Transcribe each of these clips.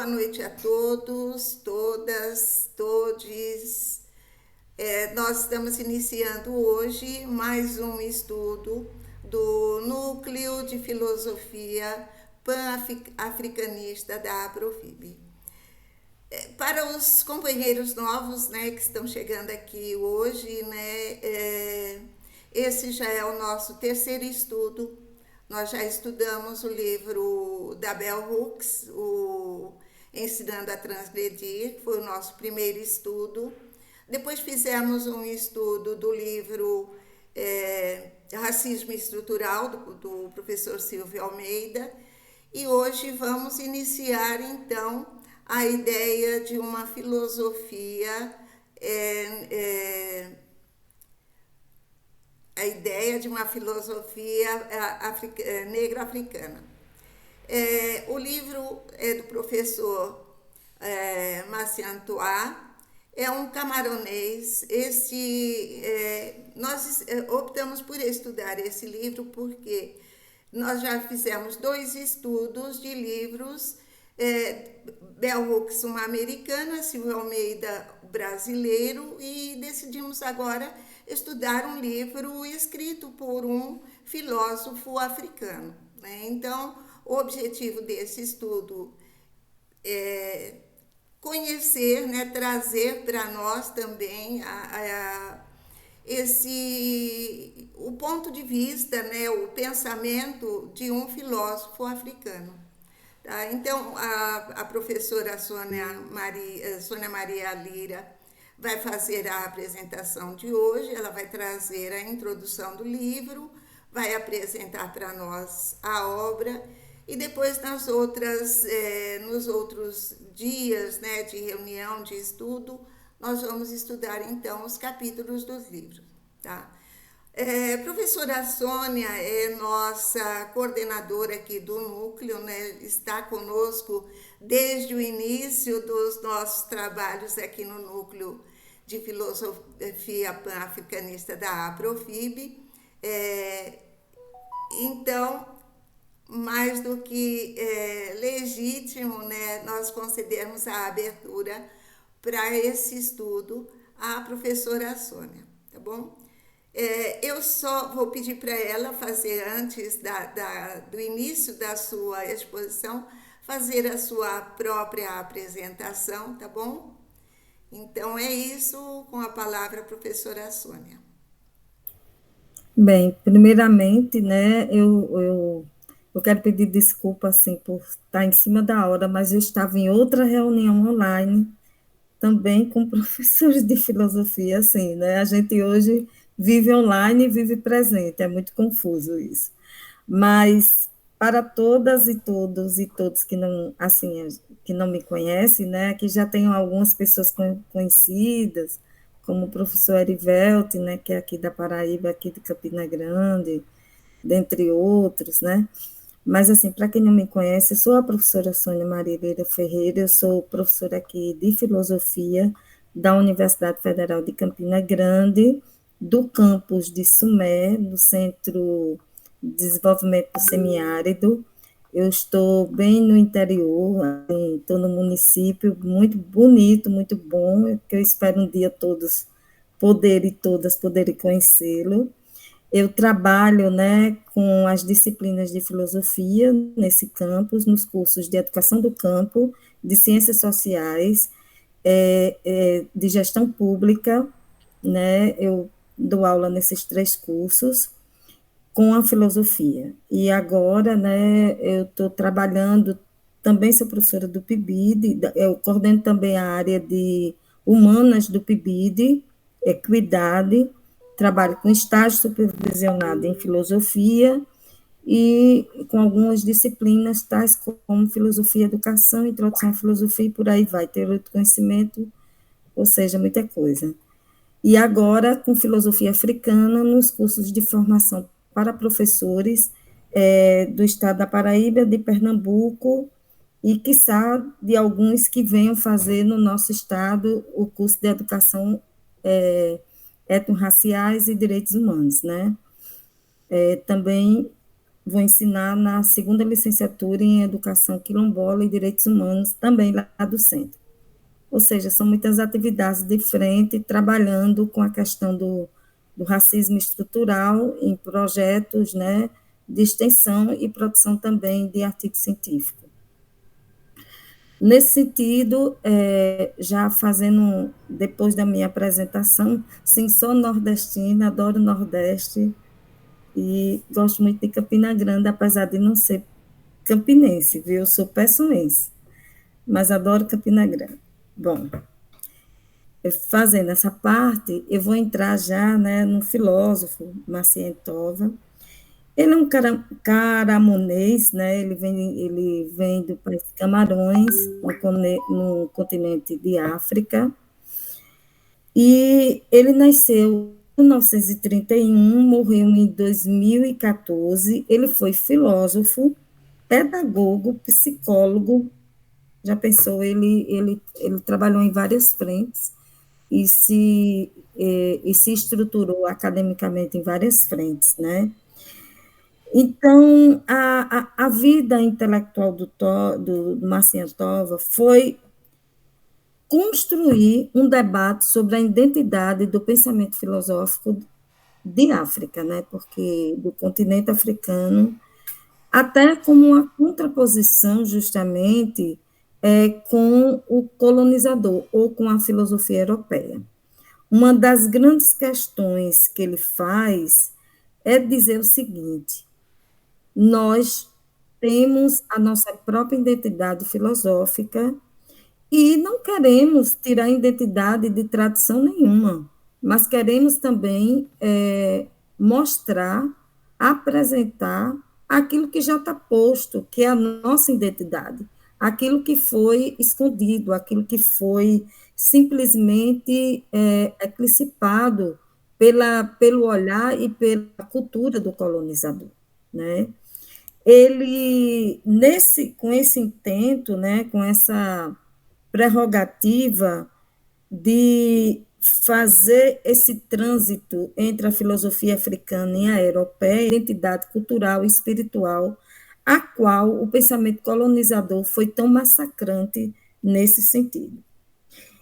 noite a todos, todas, todes. Nós estamos iniciando hoje mais um estudo do Núcleo de Filosofia Pan-Africanista da Aprofib. Para os companheiros novos, né, que estão chegando aqui hoje, né, esse já é o nosso terceiro estudo. Nós já estudamos o livro da Bell Hooks, o Ensinando a Transgredir, que foi o nosso primeiro estudo. Depois fizemos um estudo do livro Racismo Estrutural, do professor Silvio Almeida. E hoje vamos iniciar, então, a ideia de uma filosofia negro-africana. O livro é do professor Macian Toa, é um camaronês. Nós optamos por estudar esse livro porque nós já fizemos 2 estudos de livros, Bell Hooks, uma americana, Silvio Almeida, brasileiro, e decidimos agora estudar um livro escrito por um filósofo africano, né? Então, o objetivo desse estudo é conhecer, né, trazer para nós também o ponto de vista, né, o pensamento de um filósofo africano. Tá? Então, a professora Sônia Maria Lira vai fazer a apresentação de hoje. Ela vai trazer a introdução do livro, vai apresentar para nós a obra, e depois nos outros dias, né, de reunião, de estudo, nós vamos estudar então os capítulos dos livros. Tá? Professora Sônia é nossa coordenadora aqui do núcleo, né? Está conosco desde o início dos nossos trabalhos aqui no núcleo de filosofia pan-africanista da Aprofib. Então, mais do que legítimo, né, nós concedermos a abertura para esse estudo à professora Sônia, tá bom? Eu só vou pedir para ela fazer, antes do início da sua exposição, fazer a sua própria apresentação, tá bom? Então é isso, com a palavra a professora Sônia. Bem, primeiramente, né, eu quero pedir desculpa, assim, por estar em cima da hora, mas eu estava em outra reunião online, também com professores de filosofia, assim, né, a gente hoje vive online e vive presente, é muito confuso isso. Mas, para todas e todos e todos que não, assim, que não me conhecem, né, que já tenho algumas pessoas conhecidas, como o professor Erivelto, né, que é aqui da Paraíba, aqui de Campina Grande, dentre outros, né? Mas, assim, para quem não me conhece, eu sou a professora Sônia Marileira Ferreira, eu sou professora aqui de Filosofia da Universidade Federal de Campina Grande, do campus de Sumé, no Centro de Desenvolvimento do Semiárido. Eu estou bem no interior, estou no município muito bonito, muito bom, que eu espero um dia todos todas poderem conhecê-lo. Eu trabalho, né, com as disciplinas de filosofia nesse campus, nos cursos de educação do campo, de ciências sociais, de gestão pública, né, eu dou aula nesses 3 cursos, com a filosofia. E agora, né, eu estou trabalhando, também sou professora do PIBID, eu coordeno também a área de humanas do PIBID, equidade, trabalho com estágio supervisionado em filosofia e com algumas disciplinas, tais como filosofia e educação, introdução à filosofia e por aí vai, teoria do conhecimento, ou seja, muita coisa. E agora, com filosofia africana, nos cursos de formação para professores do estado da Paraíba, de Pernambuco, e, quiçá, de alguns que venham fazer no nosso estado o curso de educação etnorraciais e direitos humanos, né? Também vou ensinar na segunda licenciatura em Educação Quilombola e Direitos Humanos, também lá do centro. Ou seja, são muitas atividades de frente, trabalhando com a questão do racismo estrutural em projetos, né, de extensão e produção também de artigo científico. Nesse sentido, já fazendo, depois da minha apresentação, sim, sou nordestina, adoro o Nordeste e gosto muito de Campina Grande, apesar de não ser campinense, viu? Eu sou pessoense, mas adoro Campina Grande. Bom, fazendo essa parte, eu vou entrar já, né, no filósofo Marcien Tova. Ele é um caramonês, né? Ele vem do país Camarões, no continente de África, e ele nasceu em 1931, morreu em 2014. Ele foi filósofo, pedagogo, psicólogo. Já pensou? Ele trabalhou em várias frentes e se estruturou academicamente em várias frentes, né? Então, a vida intelectual do Marcin Tova foi construir um debate sobre a identidade do pensamento filosófico de África, né? Porque do continente africano, até como uma contraposição, justamente, com o colonizador, ou com a filosofia europeia. Uma das grandes questões que ele faz é dizer o seguinte: nós temos a nossa própria identidade filosófica e não queremos tirar a identidade de tradição nenhuma, mas queremos também mostrar, apresentar aquilo que já está posto, que é a nossa identidade, aquilo que foi escondido, aquilo que foi simplesmente eclipsado pelo olhar e pela cultura do colonizador, né? Ele, com esse intento, né, com essa prerrogativa de fazer esse trânsito entre a filosofia africana e a europeia, a identidade cultural e espiritual, a qual o pensamento colonizador foi tão massacrante nesse sentido.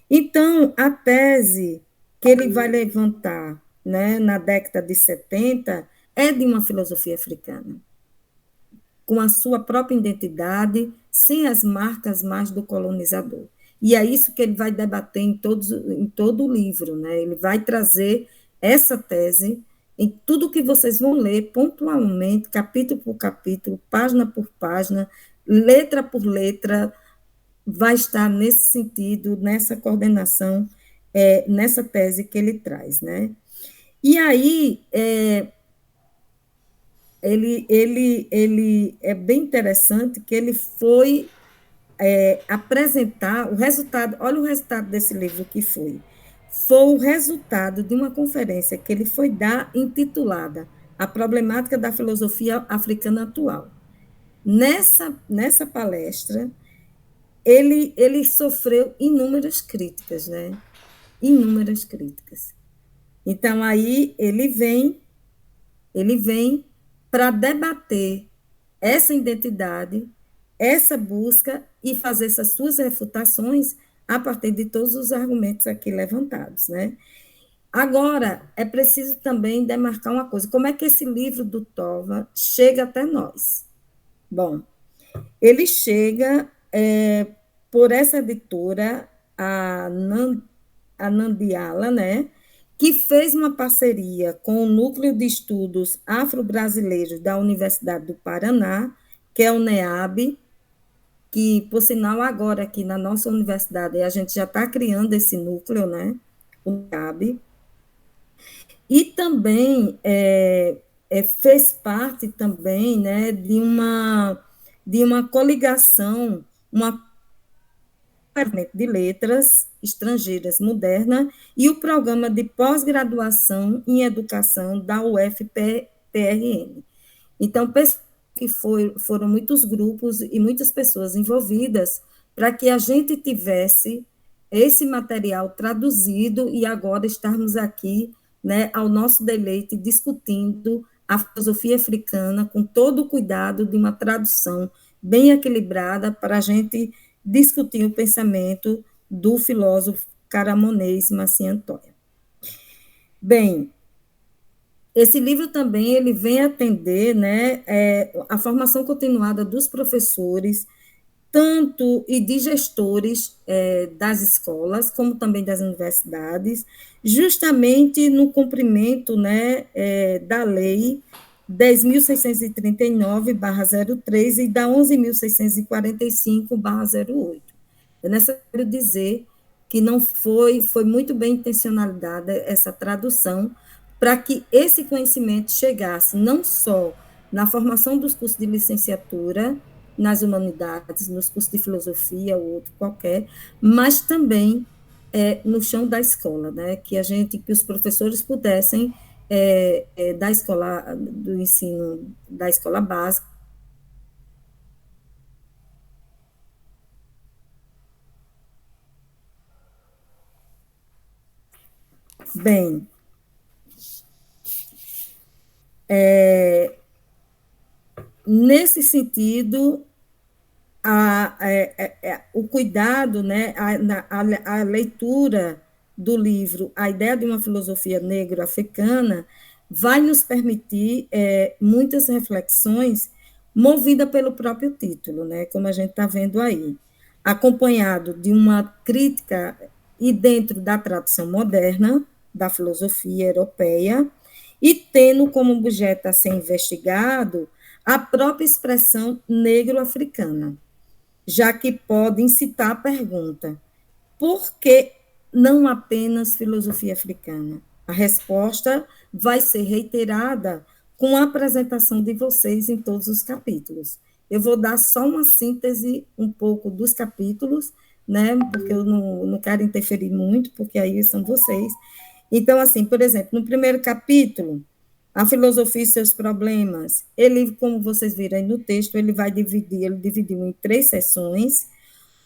Então, a tese que ele vai levantar, né, na década de 70 é de uma filosofia africana, com a sua própria identidade, sem as marcas mais do colonizador. E é isso que ele vai debater em todo o livro, né? Ele vai trazer essa tese em tudo que vocês vão ler, pontualmente, capítulo por capítulo, página por página, letra por letra, vai estar nesse sentido, nessa coordenação, nessa tese que ele traz, né? E aí, ele é bem interessante que ele foi apresentar o resultado. Olha o resultado desse livro que foi. Foi o resultado de uma conferência que ele foi dar, intitulada A Problemática da Filosofia Africana Atual. Nessa palestra, ele sofreu inúmeras críticas, né? Inúmeras críticas. Então, aí ele vem para debater essa identidade, essa busca e fazer essas suas refutações a partir de todos os argumentos aqui levantados, né? Agora, é preciso também demarcar uma coisa: como é que esse livro do Tova chega até nós? Bom, ele chega por essa editora, a Nandiala, né? Que fez uma parceria com o Núcleo de Estudos Afro-Brasileiros da Universidade do Paraná, que é o NEAB, que, por sinal, agora aqui na nossa universidade, a gente já está criando esse núcleo, né? O NEAB. E também fez parte também, né, de uma coligação, uma de letras estrangeiras moderna e o programa de pós-graduação em educação da UFPRN. Então, que foram muitos grupos e muitas pessoas envolvidas para que a gente tivesse esse material traduzido e agora estarmos aqui, né, ao nosso deleite, discutindo a filosofia africana com todo o cuidado de uma tradução bem equilibrada para a gente discutir o pensamento do filósofo caramonês Marcinho Antônio. Bem, esse livro também ele vem atender, né, a formação continuada dos professores, tanto e de gestores das escolas, como também das universidades, justamente no cumprimento, né, da lei 10.639/03 e da 11.645/08. É necessário dizer que não foi muito bem intencionalizada essa tradução para que esse conhecimento chegasse não só na formação dos cursos de licenciatura, nas humanidades, nos cursos de filosofia ou outro qualquer, mas também no chão da escola, né? Que os professores pudessem da escola do ensino da escola básica. Bem, nesse sentido, o cuidado, né, a leitura do livro A Ideia de uma Filosofia Negro-Africana vai nos permitir muitas reflexões movida pelo próprio título, né, como a gente está vendo aí, acompanhado de uma crítica e dentro da tradução moderna da filosofia europeia e tendo como objeto a ser investigado a própria expressão negro-africana, já que pode incitar a pergunta: por que não apenas filosofia africana? A resposta vai ser reiterada com a apresentação de vocês em todos os capítulos. Eu vou dar só uma síntese um pouco dos capítulos, né, porque eu não quero interferir muito, porque aí são vocês. Então, assim, por exemplo, no primeiro capítulo, a filosofia e seus problemas, ele, como vocês viram aí no texto, ele dividiu em 3 sessões,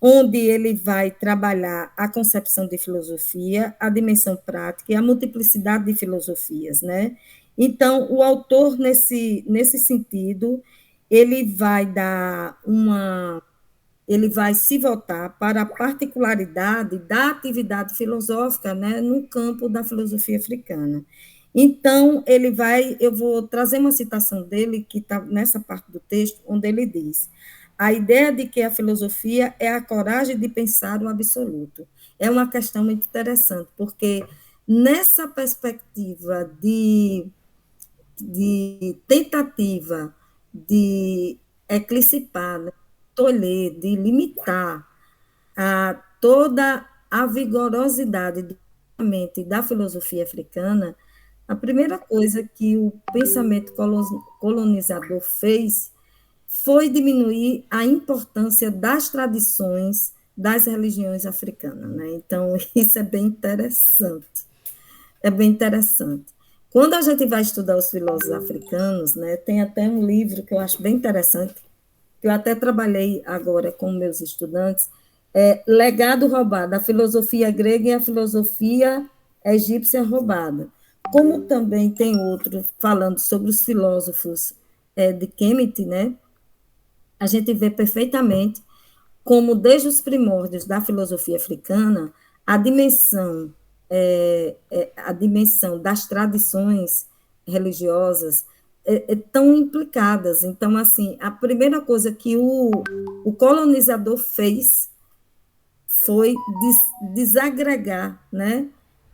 onde ele vai trabalhar a concepção de filosofia, a dimensão prática e a multiplicidade de filosofias, né? Então, o autor, nesse sentido, ele vai ele vai se voltar para a particularidade da atividade filosófica, né, no campo da filosofia africana. Então, eu vou trazer uma citação dele, que está nessa parte do texto, onde ele diz: a ideia de que a filosofia é a coragem de pensar o absoluto. É uma questão muito interessante, porque nessa perspectiva de tentativa de eclipsar, né, tolher, de limitar toda a vigorosidade do pensamento e da filosofia africana, a primeira coisa que o pensamento colonizador fez foi diminuir a importância das tradições das religiões africanas, né? Então, isso é bem interessante. É bem interessante. Quando a gente vai estudar os filósofos africanos, né, tem até um livro que eu acho bem interessante, que eu até trabalhei agora com meus estudantes, Legado Roubado, a filosofia grega e a filosofia egípcia roubada. Como também tem outro falando sobre os filósofos de Kemet, né, a gente vê perfeitamente como, desde os primórdios da filosofia africana, a dimensão das tradições religiosas estão implicadas. Então, assim, a primeira coisa que o colonizador fez foi desagregar, né,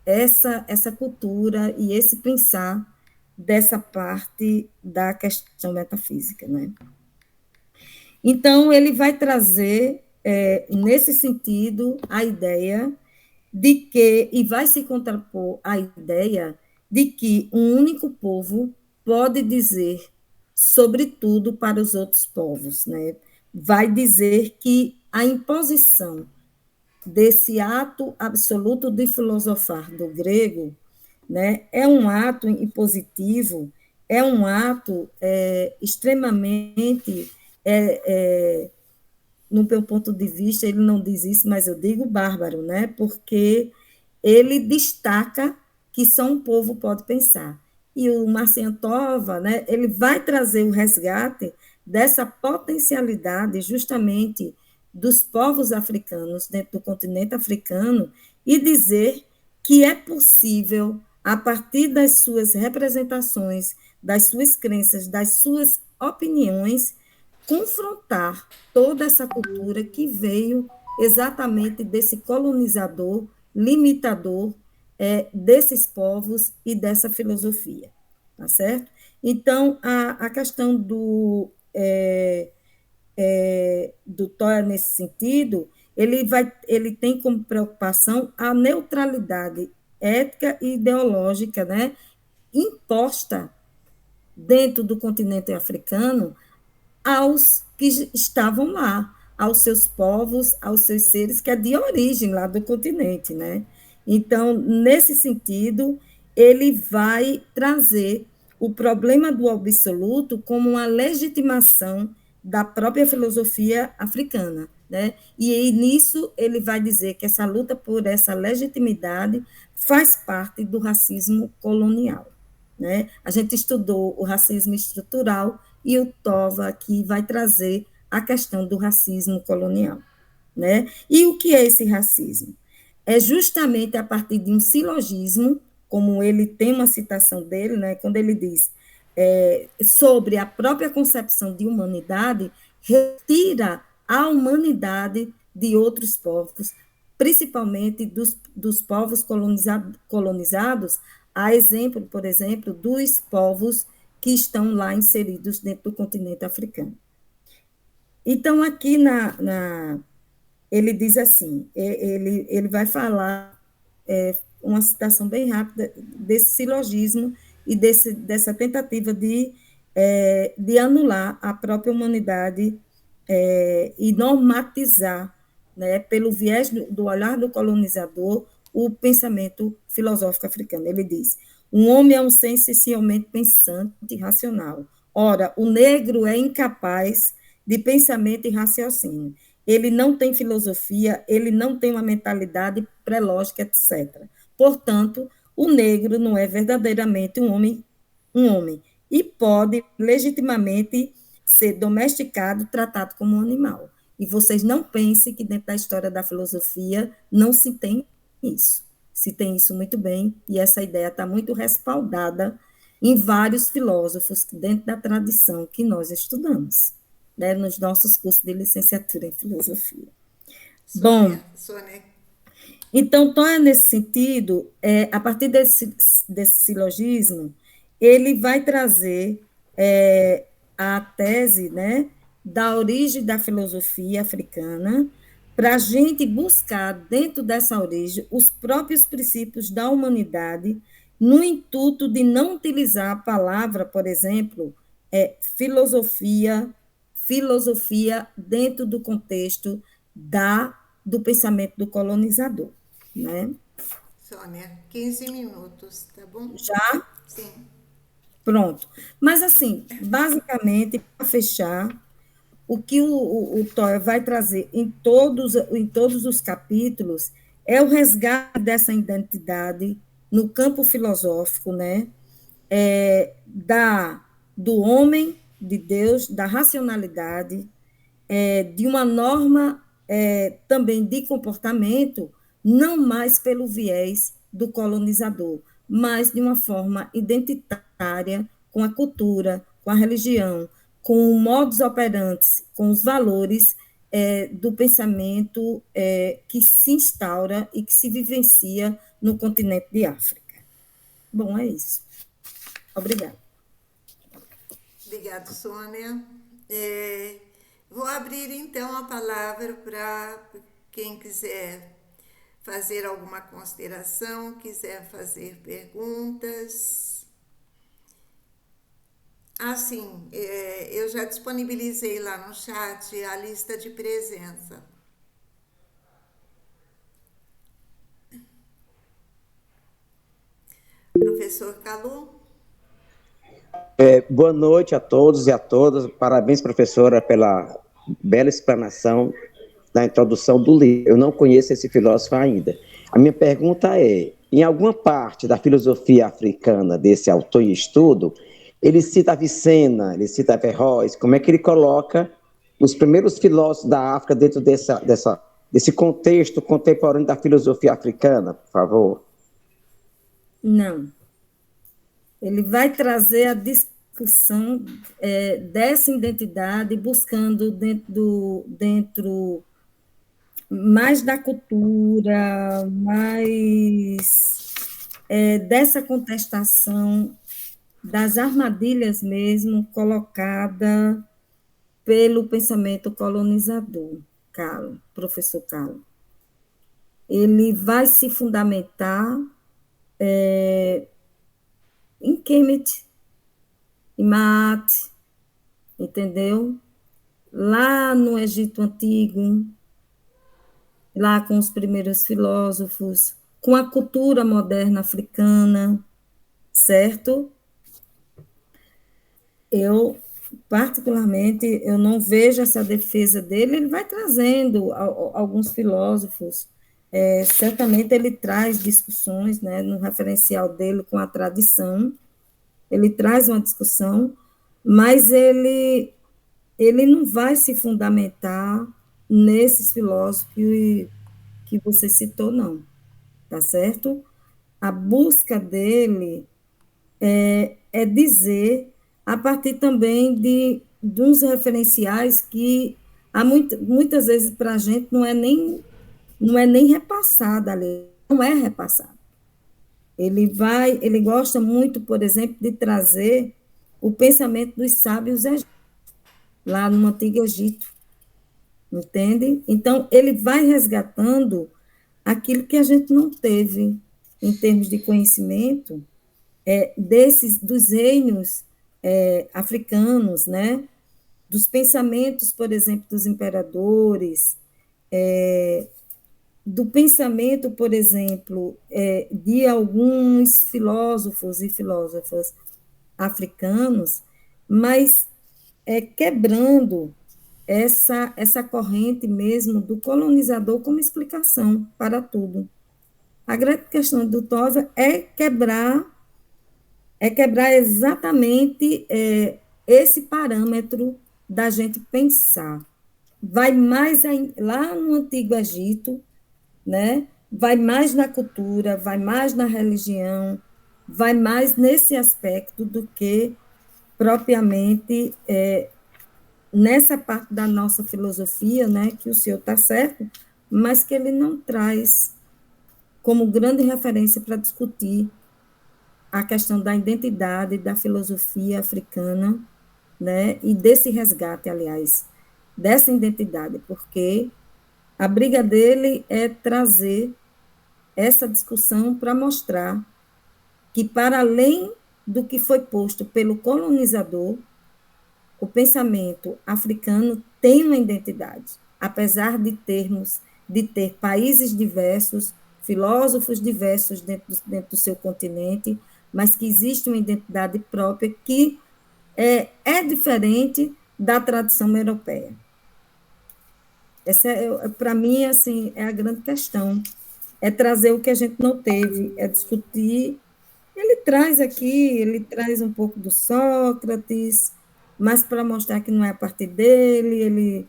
essa cultura e esse pensar dessa parte da questão metafísica, né? Então, ele vai trazer, nesse sentido, a ideia de que, e vai se contrapor à ideia de que um único povo pode dizer sobre tudo para os outros povos, né? Vai dizer que a imposição desse ato absoluto de filosofar do grego, né, é um ato impositivo, é um ato extremamente no meu ponto de vista, ele não diz isso, mas eu digo bárbaro, né? Porque ele destaca que só um povo pode pensar. E o Marcian Tova, né, ele vai trazer o resgate dessa potencialidade justamente dos povos africanos dentro do continente africano e dizer que é possível, a partir das suas representações, das suas crenças, das suas opiniões, confrontar toda essa cultura que veio exatamente desse colonizador, limitador, desses povos e dessa filosofia, tá certo? Então, a questão do Toya nesse sentido, ele tem como preocupação a neutralidade ética e ideológica, né, imposta dentro do continente africano aos que estavam lá, aos seus povos, aos seus seres, que é de origem lá do continente, né? Então, nesse sentido, ele vai trazer o problema do absoluto como uma legitimação da própria filosofia africana, né? E nisso ele vai dizer que essa luta por essa legitimidade faz parte do racismo colonial, né? A gente estudou o racismo estrutural e o Tova aqui vai trazer a questão do racismo colonial, né? E o que é esse racismo? É justamente a partir de um silogismo, como ele tem uma citação dele, né, quando ele diz sobre a própria concepção de humanidade, retira a humanidade de outros povos, principalmente dos povos colonizados, a exemplo, por exemplo, dos povos que estão lá inseridos dentro do continente africano. Então, aqui ele diz assim, ele vai falar uma citação bem rápida desse silogismo e dessa tentativa de anular a própria humanidade e normatizar, né, pelo viés do olhar do colonizador, o pensamento filosófico africano. Ele diz: um homem é um ser essencialmente pensante e racional. Ora, o negro é incapaz de pensamento e raciocínio. Ele não tem filosofia, ele não tem uma mentalidade pré-lógica, etc. Portanto, o negro não é verdadeiramente um homem e pode legitimamente ser domesticado, tratado como um animal. E vocês não pensem que dentro da história da filosofia não se tem isso. Se tem isso muito bem, e essa ideia está muito respaldada em vários filósofos dentro da tradição que nós estudamos, né, nos nossos cursos de licenciatura em filosofia. Sônia. Então, nesse sentido, a partir desse silogismo, ele vai trazer a tese, né, da origem da filosofia africana, para a gente buscar, dentro dessa origem, os próprios princípios da humanidade, no intuito de não utilizar a palavra, por exemplo, filosofia dentro do contexto do pensamento do colonizador, né? Sônia, 15 minutos, tá bom? Já? Sim. Pronto. Mas, assim, basicamente, para fechar, o que o Toya vai trazer em todos os capítulos é o resgate dessa identidade no campo filosófico, né? Do homem, de Deus, da racionalidade, de uma norma também de comportamento, não mais pelo viés do colonizador, mas de uma forma identitária com a cultura, com a religião, com o modus operandi, com os valores do pensamento que se instaura e que se vivencia no continente de África. Bom, é isso. Obrigada. Obrigada, Sônia. Vou abrir, então, a palavra para quem quiser fazer alguma consideração, quiser fazer perguntas. Sim, eu já disponibilizei lá no chat a lista de presença. Professor Calu? Boa noite a todos e a todas. Parabéns, professora, pela bela explanação da introdução do livro. Eu não conheço esse filósofo ainda. A minha pergunta é: em alguma parte da filosofia africana desse autor em estudo, ele cita Avicena, ele cita Averroes, como é que ele coloca os primeiros filósofos da África dentro desse contexto contemporâneo da filosofia africana, por favor? Não. Ele vai trazer a discussão dessa identidade, buscando dentro mais da cultura, mais dessa contestação das armadilhas mesmo colocada pelo pensamento colonizador, professor Carlos. Ele vai se fundamentar em Kemet, em Maat, entendeu? Lá no Egito Antigo, lá com os primeiros filósofos, com a cultura moderna africana, certo? Eu, particularmente, eu não vejo essa defesa dele, ele vai trazendo alguns filósofos, certamente ele traz discussões, né, no referencial dele com a tradição, ele traz uma discussão, mas ele não vai se fundamentar nesses filósofos que você citou, não, tá certo? A busca dele é dizer, a partir também de uns referenciais que muitas vezes para a gente não é nem repassada ali, não é repassada. Ele gosta muito, por exemplo, de trazer o pensamento dos sábios lá no Antigo Egito, entende? Então, ele vai resgatando aquilo que a gente não teve em termos de conhecimento dos reinos africanos, né? Dos pensamentos, por exemplo, dos imperadores, do pensamento, por exemplo, de alguns filósofos e filósofas africanos, mas quebrando essa corrente mesmo do colonizador como explicação para tudo. A grande questão do Toffler é quebrar exatamente esse parâmetro da gente pensar. Vai mais lá no Antigo Egito, né? Vai mais na cultura, vai mais na religião, vai mais nesse aspecto do que propriamente nessa parte da nossa filosofia, né, que o senhor está certo, mas que ele não traz como grande referência para discutir a questão da identidade da filosofia africana, né, e desse resgate, aliás, dessa identidade, porque a briga dele é trazer essa discussão para mostrar que, para além do que foi posto pelo colonizador, o pensamento africano tem uma identidade, apesar de ter países diversos, filósofos diversos dentro do seu continente, mas que existe uma identidade própria que é diferente da tradição europeia. Essa, para mim, assim, é a grande questão. É trazer o que a gente não teve, é discutir. Ele traz um pouco do Sócrates, mas para mostrar que não é a partir dele,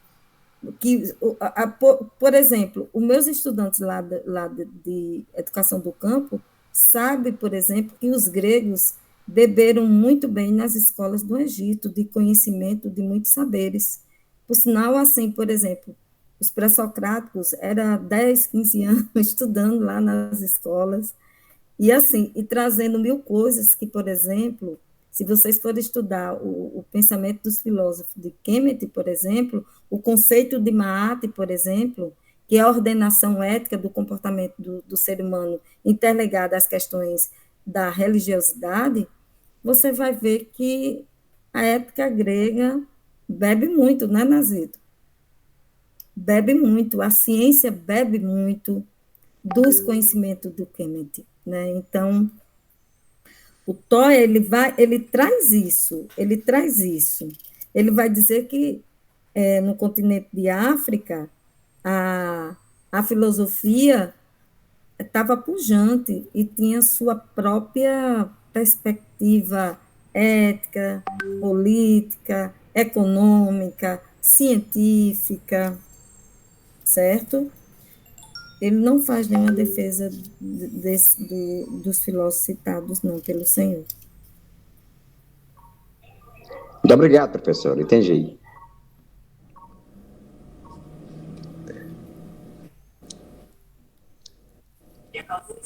por exemplo, os meus estudantes lá de educação do campo sabem, por exemplo, que os gregos beberam muito bem nas escolas do Egito, de conhecimento de muitos saberes. Por sinal, assim, por exemplo, os pré-socráticos eram 10, 15 anos estudando lá nas escolas, e assim, e trazendo mil coisas que, por exemplo, se vocês forem estudar o pensamento dos filósofos de Kemet, por exemplo, o conceito de Maat, por exemplo, que é a ordenação ética do comportamento do ser humano interligada às questões da religiosidade, você vai ver que a ética grega bebe muito, né, Nazito? Bebe muito, a ciência bebe muito dos conhecimentos do Kemet, né? Então, o Tó, ele traz isso. Ele vai dizer que no continente de África, a filosofia estava pujante e tinha sua própria perspectiva ética, política, econômica, científica, certo? Ele não faz nenhuma defesa dos filósofos citados, não, pelo Senhor. Muito obrigado, professor. Entendi.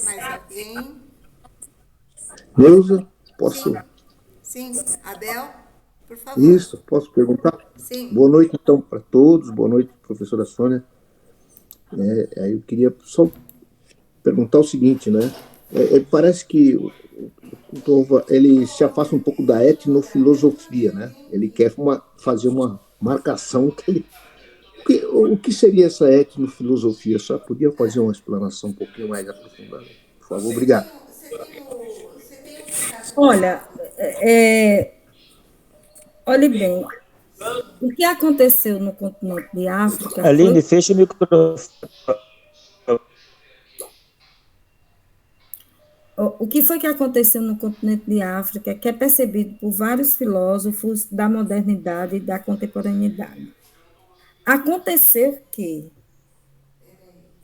Mais alguém? Neuza, posso? Sim, Abel, por favor. Isso, posso perguntar? Sim. Boa noite, então, para todos. Boa noite, professora Sônia. Eu queria só perguntar o seguinte, né? Parece que o Tova, ele se afasta um pouco da etnofilosofia, né? Ele quer fazer uma marcação que ele... O que seria essa etnofilosofia? Só podia fazer uma explanação um pouquinho mais aprofundada? Por favor, obrigado. Olha, olhe bem, o que aconteceu no continente de África... Aline, fecha o microfone. O que foi que aconteceu no continente de África, que é percebido por vários filósofos da modernidade e da contemporaneidade? Aconteceu que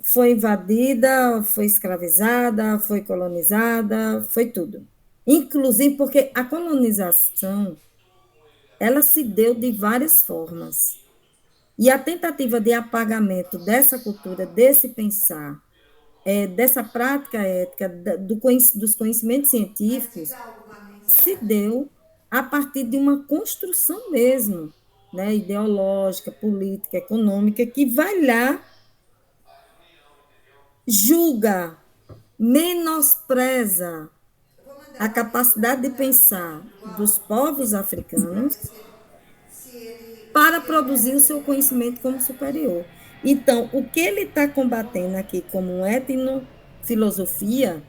foi invadida, foi escravizada, foi colonizada, foi tudo. Inclusive porque a colonização, ela se deu de várias formas. E a tentativa de apagamento dessa cultura, desse pensar, dessa prática ética, dos conhecimentos científicos, se deu a partir de uma construção mesmo, né, ideológica, política, econômica, que vai lá, julga, menospreza a capacidade de pensar dos povos africanos para produzir o seu conhecimento como superior. Então, o que ele está combatendo aqui como etnofilosofia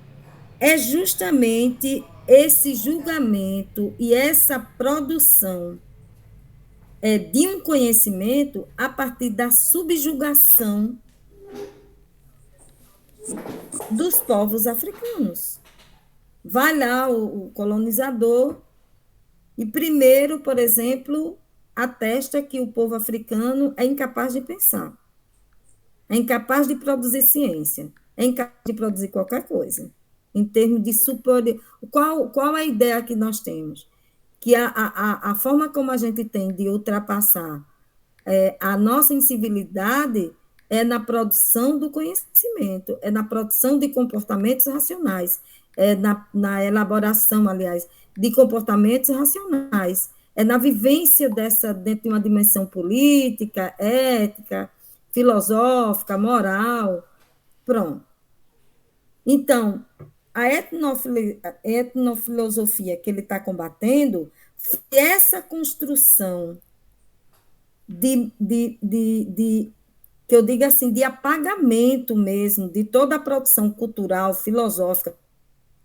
é justamente esse julgamento e essa produção de um conhecimento a partir da subjugação dos povos africanos. Vai lá o colonizador e primeiro, por exemplo, atesta que o povo africano é incapaz de pensar, é incapaz de produzir ciência, é incapaz de produzir qualquer coisa, em termos de superior. Qual a ideia que nós temos? Que a forma como a gente tem de ultrapassar a nossa incivilidade é na produção do conhecimento, é na produção de comportamentos racionais, é na elaboração, aliás, de comportamentos racionais, é na vivência dentro de uma dimensão política, ética, filosófica, moral, pronto. Então, a etnofilosofia que ele está combatendo, essa construção que eu digo assim, de apagamento mesmo de toda a produção cultural, filosófica,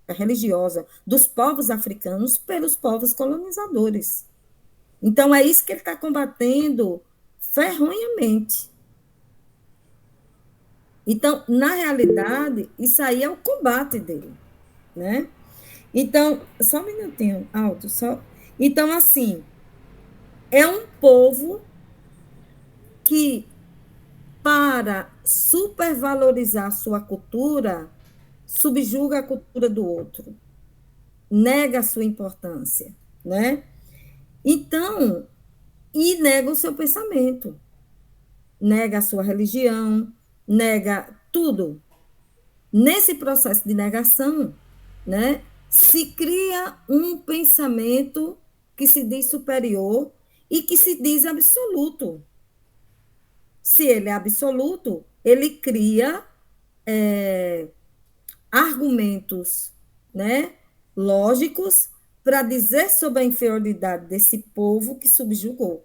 religiosa dos povos africanos pelos povos colonizadores. Então, é isso que ele está combatendo ferronhamente. Então, na realidade, isso aí é o combate dele, né? Então, só um minutinho, Alto, só... Então, assim, é um povo que, para supervalorizar sua cultura, subjuga a cultura do outro, nega a sua importância, né? Então, e nega o seu pensamento, nega a sua religião, nega tudo. Nesse processo de negação, né, se cria um pensamento que se diz superior e que se diz absoluto. Se ele é absoluto, ele cria argumentos, né, lógicos para dizer sobre a inferioridade desse povo que subjugou.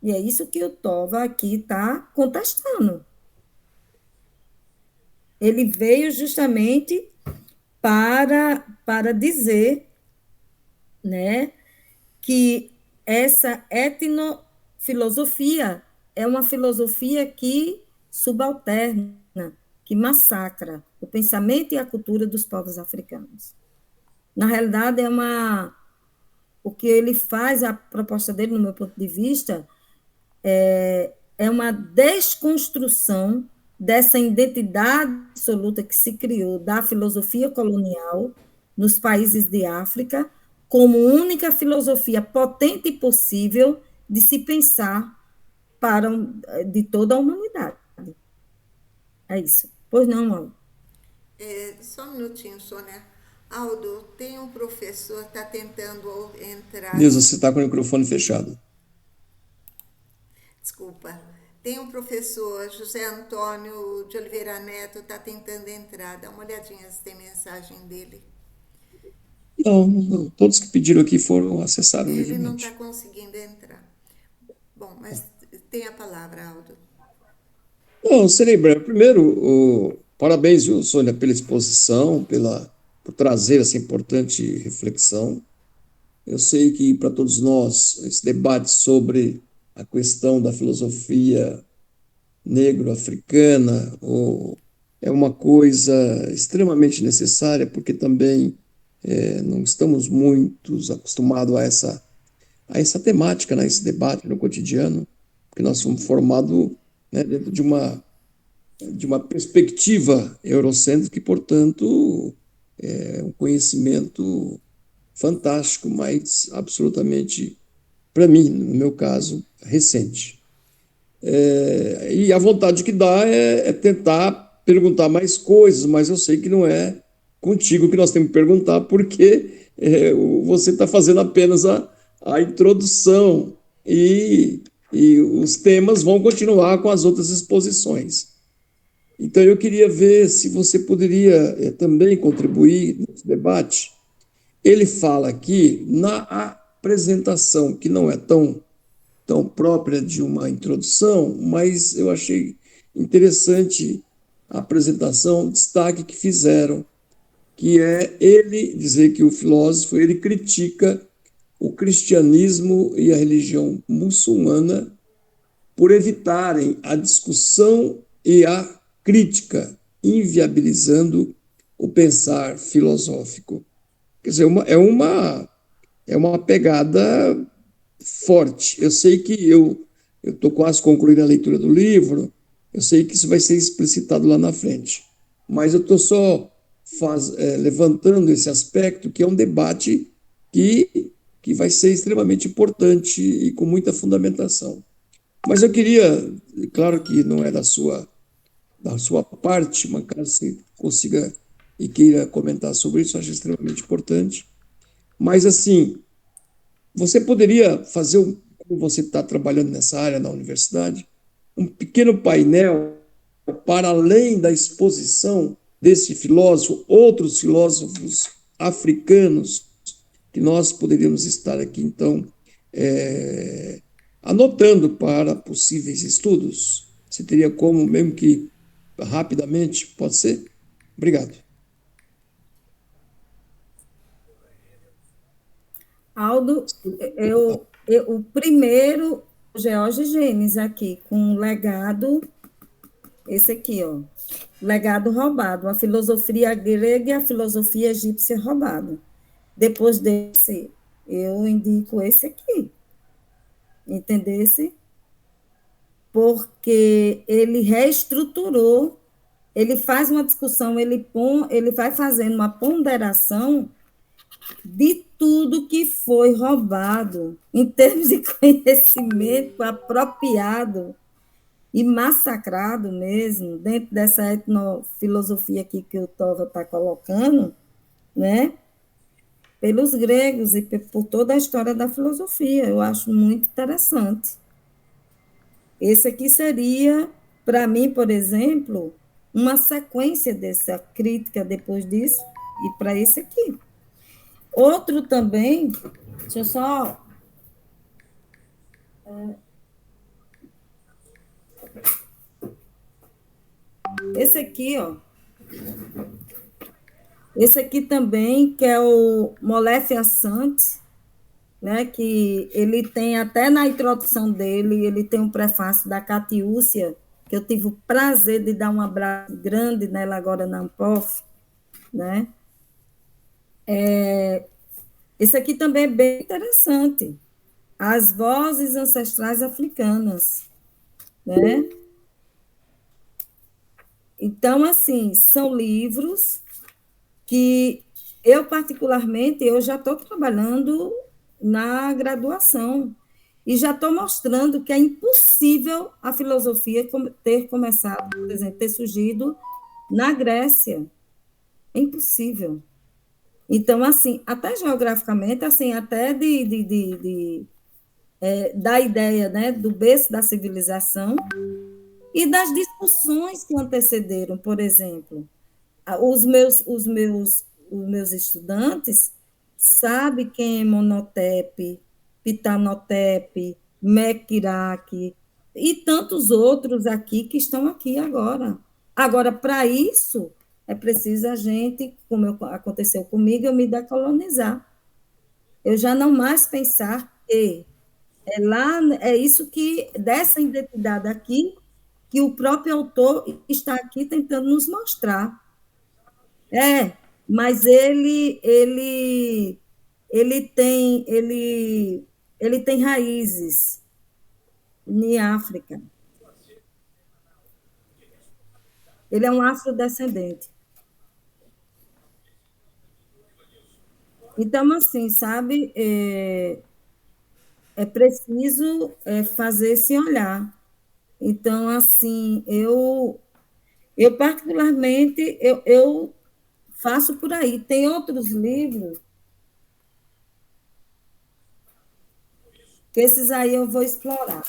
E é isso que o Tova aqui está contestando. Ele veio justamente para dizer, né, que essa etnofilosofia é uma filosofia que subalterna, que massacra o pensamento e a cultura dos povos africanos. Na realidade, o que ele faz, a proposta dele, no meu ponto de vista, é uma desconstrução dessa identidade absoluta que se criou da filosofia colonial nos países de África como única filosofia potente e possível de se pensar de toda a humanidade. É isso. Pois não, Aldo? Só um minutinho, Sônia. Aldo, tem um professor que está tentando entrar. Nilza, você está com o microfone fechado. Desculpa. Tem um professor, José Antônio de Oliveira Neto, está tentando entrar. Dá uma olhadinha se tem mensagem dele. Não, todos que pediram aqui foram acessaram Ele livremente. não está conseguindo entrar. Bom, mas tem a palavra, Aldo. Não, serei breve. Primeiro, parabéns, viu, Sônia, pela exposição, por trazer essa importante reflexão. Eu sei que para todos nós, esse debate sobre a questão da filosofia negro-africana é uma coisa extremamente necessária, porque também não estamos muito acostumados a essa temática, né, esse debate no cotidiano, porque nós somos formados, né, dentro de uma perspectiva eurocêntrica e, portanto, é um conhecimento fantástico, mas absolutamente, para mim, no meu caso, recente. E a vontade que dá é tentar perguntar mais coisas, mas eu sei que não é contigo que nós temos que perguntar, porque você está fazendo apenas a introdução e os temas vão continuar com as outras exposições. Então, eu queria ver se você poderia também contribuir nesse debate. Ele fala aqui na apresentação, que não é tão própria de uma introdução, mas eu achei interessante a apresentação, o destaque que fizeram, que é ele dizer que o filósofo ele critica o cristianismo e a religião muçulmana por evitarem a discussão e a crítica, inviabilizando o pensar filosófico. Quer dizer, é uma pegada forte. Eu sei que eu estou quase concluindo a leitura do livro, eu sei que isso vai ser explicitado lá na frente, mas eu estou só levantando esse aspecto, que é um debate que vai ser extremamente importante e com muita fundamentação. Mas eu queria, claro que não é da sua parte, mas caso você consiga e queira comentar sobre isso, eu acho extremamente importante. Mas, assim, você poderia fazer, como você está trabalhando nessa área na universidade, um pequeno painel para além da exposição desse filósofo, outros filósofos africanos, que nós poderíamos estar aqui, então, anotando para possíveis estudos. Você teria como, mesmo que rapidamente, pode ser? Obrigado. Aldo, o primeiro, o George Gênesis aqui, com um legado, esse aqui, ó, legado roubado, a filosofia grega e a filosofia egípcia roubada. Depois desse, eu indico esse aqui, entendesse? Porque ele reestruturou, ele faz uma discussão, ele vai fazendo uma ponderação de tudo que foi roubado, em termos de conhecimento apropriado e massacrado mesmo, dentro dessa etnofilosofia aqui que o Tova está colocando, né? Pelos gregos e por toda a história da filosofia. Eu acho muito interessante. Esse aqui seria, para mim, por exemplo, uma sequência dessa crítica depois disso, e para esse aqui. Outro também, deixa eu só... Esse aqui, ó. Esse aqui também, que é o Molefe Assante, né, que ele tem, até na introdução dele, ele tem um prefácio da Catiúcia, que eu tive o prazer de dar um abraço grande nela agora na Ampof, né? Esse aqui também é bem interessante. As vozes ancestrais africanas, né? Então, assim, são livros que eu, particularmente, eu já estou trabalhando na graduação e já estou mostrando que é impossível a filosofia ter começado, por exemplo, ter surgido na Grécia. É impossível. Então, assim, até geograficamente, assim, até da ideia, né, do berço da civilização e das discussões que antecederam, por exemplo. Os meus estudantes sabem quem é Monotep, Pitanotep, Mekirake e tantos outros aqui que estão aqui agora. Agora, para isso, é preciso a gente, como aconteceu comigo, eu me decolonizar. Eu já não mais pensar que é isso que, dessa identidade aqui, que o próprio autor está aqui tentando nos mostrar. Mas ele tem raízes em África. Ele é um afrodescendente. Então, assim, sabe, é preciso fazer esse olhar. Então, assim, eu particularmente, eu faço por aí. Tem outros livros, que esses aí eu vou explorar.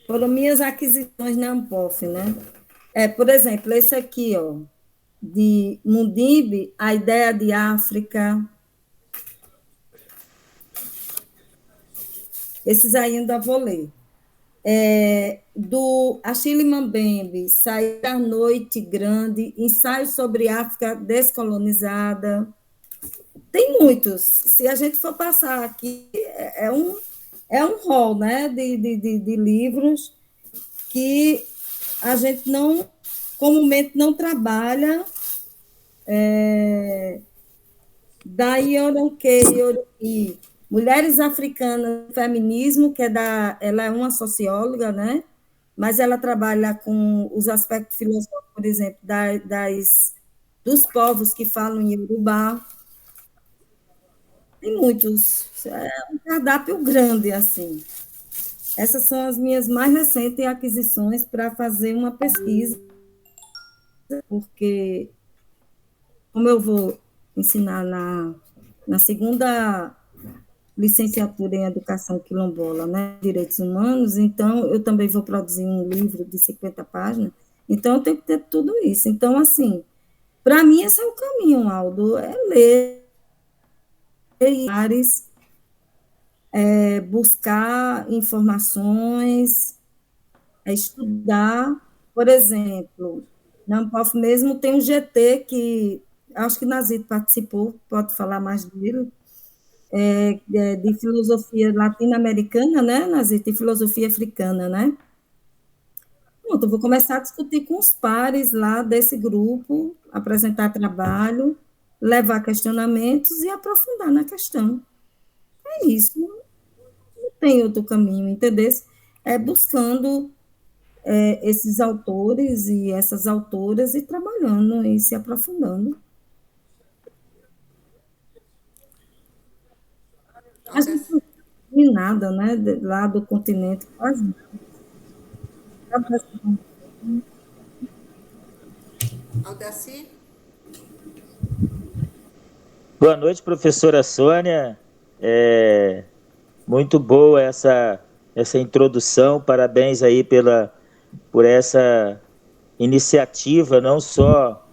Foram minhas aquisições na Ampof, né? Por exemplo, esse aqui, ó, de Mundimbe, A Ideia de África. Esses aí ainda vou ler. Do Achille Mbembe, Sair à Noite Grande, Ensaio sobre África Descolonizada. Tem muitos. Se a gente for passar aqui, é um rol, né, de livros que a gente não, comumente, não trabalha. Daí Yoronke, Mulheres Africanas, Feminismo, ela é uma socióloga, né? Mas ela trabalha com os aspectos filosóficos, por exemplo, dos povos que falam em Iorubá. Tem muitos, é um cardápio grande, assim. Essas são as minhas mais recentes aquisições para fazer uma pesquisa, porque, como eu vou ensinar na segunda licenciatura em Educação Quilombola, né, Direitos Humanos, então eu também vou produzir um livro de 50 páginas, então eu tenho que ter tudo isso. Então, assim, para mim esse é o caminho, Aldo, é ler, buscar informações, estudar. Por exemplo, na Ampof mesmo tem um GT que, acho que Nazito participou, pode falar mais dele, de filosofia latino-americana, né, Nazito, e filosofia africana, né? Pronto, eu vou começar a discutir com os pares lá desse grupo, apresentar trabalho, levar questionamentos e aprofundar na questão. É isso, não tem outro caminho, entendeu? Buscando esses autores e essas autoras e trabalhando e se aprofundando. A gente não tem nada, né, lá do continente, quase nada. Aldaci? Boa noite, professora Sônia. Muito boa essa introdução. Parabéns aí por essa iniciativa, não só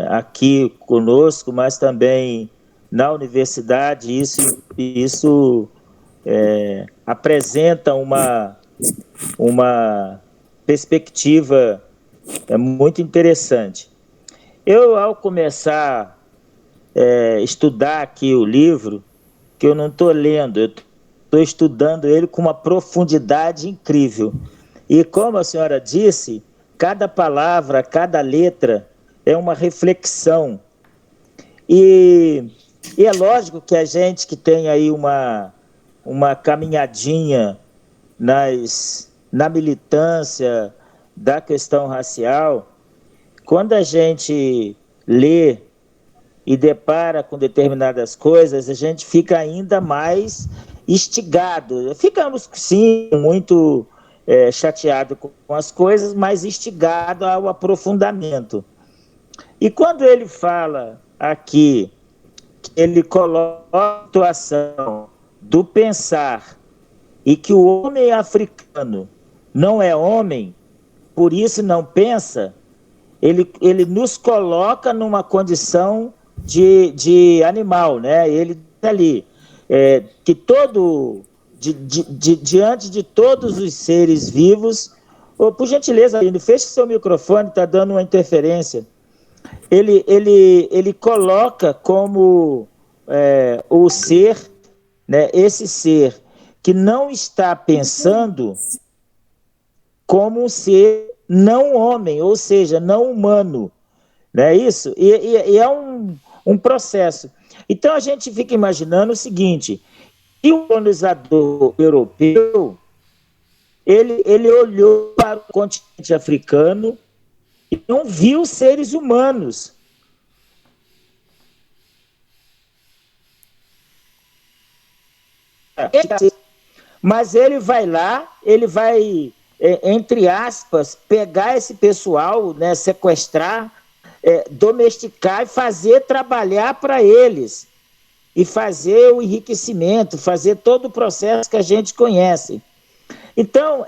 aqui conosco, mas também na universidade. Isso apresenta uma perspectiva muito interessante. Eu, ao começar estudar aqui o livro, que eu não estou lendo, eu estou estudando ele com uma profundidade incrível. E como a senhora disse, cada palavra, cada letra é uma reflexão. E é lógico que a gente que tem aí uma caminhadinha na militância da questão racial, quando a gente lê e depara com determinadas coisas, a gente fica ainda mais instigado. Ficamos, sim, muito chateado com as coisas, mas instigado ao aprofundamento. E quando ele fala aqui, ele coloca a situação do pensar e que o homem africano não é homem, por isso não pensa, ele nos coloca numa condição de animal, né? Ele está ali, que diante de todos os seres vivos, por gentileza, feche seu microfone, está dando uma interferência. Ele coloca como o ser, né, esse ser que não está pensando como um ser não homem, ou seja, não humano, não é isso? E é um processo. Então a gente fica imaginando o seguinte: e o colonizador europeu, ele olhou para o continente africano e não viu seres humanos. Mas ele vai lá, ele vai, entre aspas, pegar esse pessoal, né, sequestrar, domesticar e fazer trabalhar para eles. E fazer o enriquecimento, fazer todo o processo que a gente conhece. Então,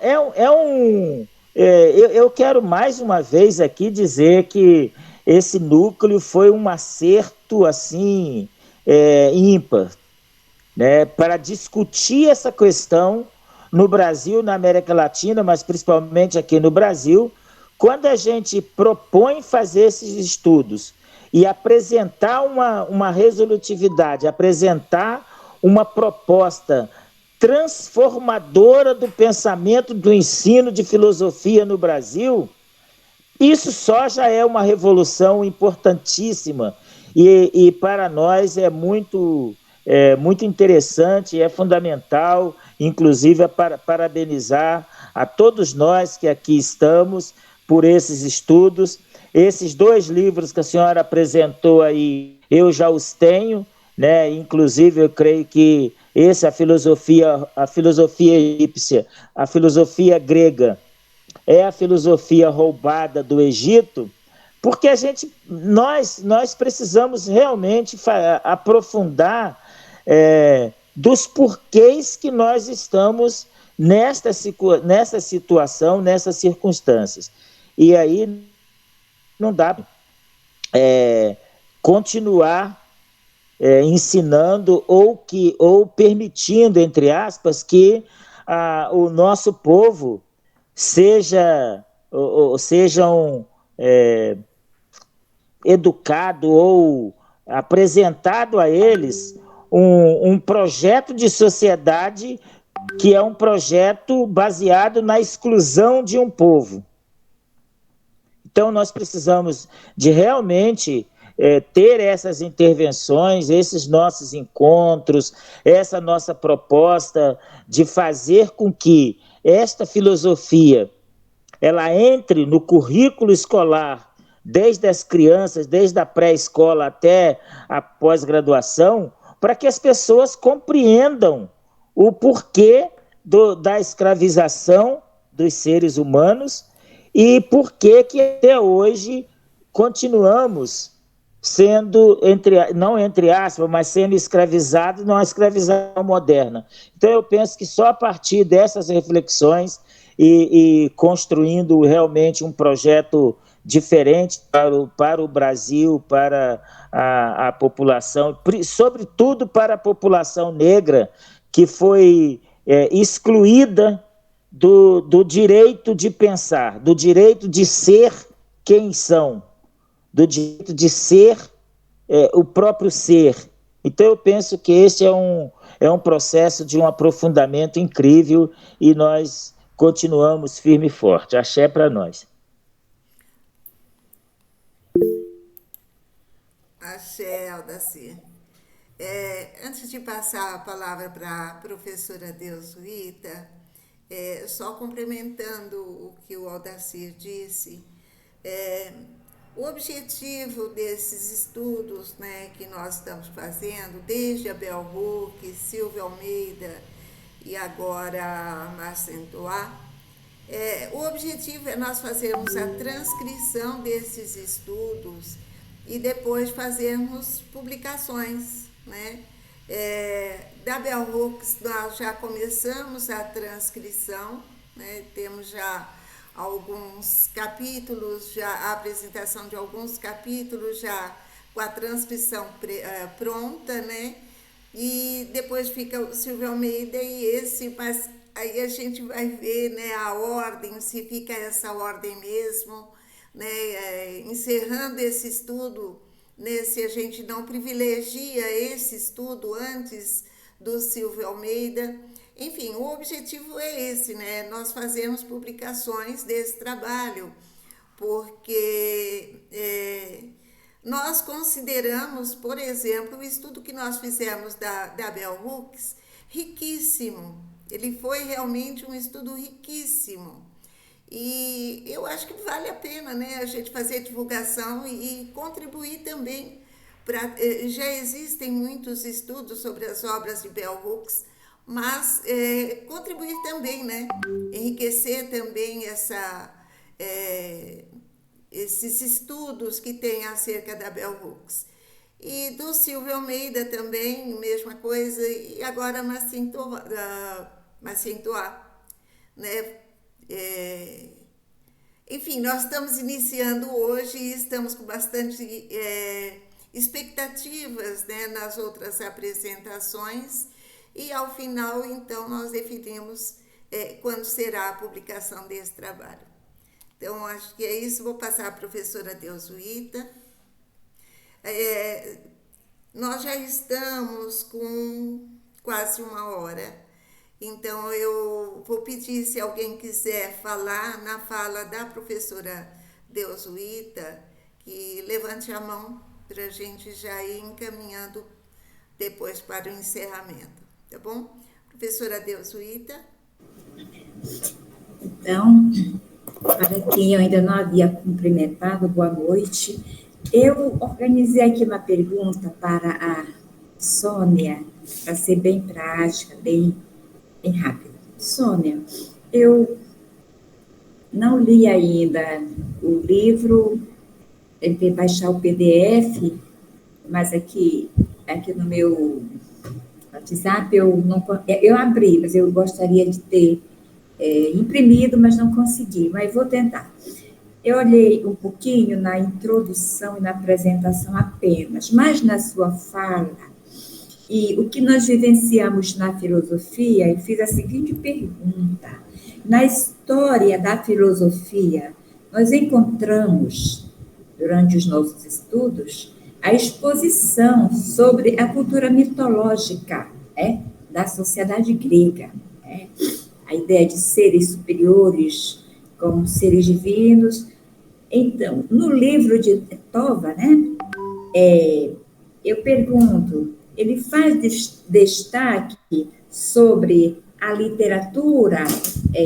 eu quero mais uma vez aqui dizer que esse núcleo foi um acerto assim, ímpar, né, para discutir essa questão no Brasil, na América Latina, mas principalmente aqui no Brasil, quando a gente propõe fazer esses estudos e apresentar uma resolutividade, apresentar uma proposta transformadora do pensamento do ensino de filosofia no Brasil, isso só já é uma revolução importantíssima e para nós é muito interessante, é fundamental, inclusive parabenizar a todos nós que aqui estamos por esses estudos. Esses 2 livros que a senhora apresentou aí, eu já os tenho, né? Inclusive eu creio que a filosofia egípcia, a filosofia grega, é a filosofia roubada do Egito, porque nós precisamos realmente aprofundar dos porquês que nós estamos nessa situação, nessas circunstâncias. E aí não dá continuar ensinando ou permitindo, entre aspas, que o nosso povo sejam educado ou apresentado a eles um projeto de sociedade que é um projeto baseado na exclusão de um povo. Então, nós precisamos de realmente ter essas intervenções, esses nossos encontros, essa nossa proposta de fazer com que esta filosofia ela entre no currículo escolar, desde as crianças, desde a pré-escola até a pós-graduação, para que as pessoas compreendam o porquê da escravização dos seres humanos e por que até hoje continuamos sendo, não entre aspas, mas sendo escravizados numa escravização moderna. Então eu penso que só a partir dessas reflexões e construindo realmente um projeto diferente para o Brasil, para a população, sobretudo para a população negra, que foi excluída do direito de pensar, do direito de ser quem são, do direito de ser o próprio ser. Então, eu penso que esse é um processo de um aprofundamento incrível e nós continuamos firme e forte. Axé para nós. Axé, Aldacir. Antes de passar a palavra para a professora Deosuíta, só complementando o que o Aldacir disse, o objetivo desses estudos, né, que nós estamos fazendo, desde a Bell Hooks, Silvia Almeida e agora Marcentois, o objetivo é nós fazermos a transcrição desses estudos e depois fazermos publicações, né? Da Bell Hooks nós já começamos a transcrição, né? Temos já alguns capítulos, já a apresentação de alguns capítulos já com a transcrição pronta, né? E depois fica o Silvio Almeida mas aí a gente vai ver, né, a ordem, se fica essa ordem mesmo, né? Encerrando esse estudo, né, se a gente não privilegia esse estudo antes do Silvio Almeida. Enfim, o objetivo é esse, né? Nós fazemos publicações desse trabalho, porque nós consideramos, por exemplo, o estudo que nós fizemos da Bell Hooks riquíssimo. Ele foi realmente um estudo riquíssimo. E eu acho que vale a pena, né, a gente fazer divulgação e contribuir também. Já existem muitos estudos sobre as obras de Bell Hooks, mas contribuir também, né? Enriquecer também esses estudos que tem acerca da Bell Hooks. E do Silvio Almeida também, mesma coisa, e agora Marcentois, né? Enfim, nós estamos iniciando hoje e estamos com bastante expectativas, né, nas outras apresentações. E ao final, então, nós definimos quando será a publicação desse trabalho. Então, acho que é isso. Vou passar à professora Deosuíta. Nós já estamos com quase 1 hora. Então, eu vou pedir, se alguém quiser falar na fala da professora Deosuíta, que levante a mão para a gente já ir encaminhando depois para o encerramento. Tá bom? Professora Deosuíta. Então, para quem eu ainda não havia cumprimentado, boa noite. Eu organizei aqui uma pergunta para a Sônia, para ser bem prática, bem rápida. Sônia, eu não li ainda o livro, tentei baixar o PDF, mas aqui no meu WhatsApp eu abri, mas eu gostaria de ter imprimido, mas não consegui, mas vou tentar. Eu olhei um pouquinho na introdução e na apresentação apenas, mas na sua fala, e o que nós vivenciamos na filosofia, eu fiz a seguinte pergunta: na história da filosofia, nós encontramos, durante os nossos estudos, a exposição sobre a cultura mitológica da sociedade grega, a ideia de seres superiores como seres divinos. Então, no livro de Tova, eu pergunto, ele faz destaque sobre a literatura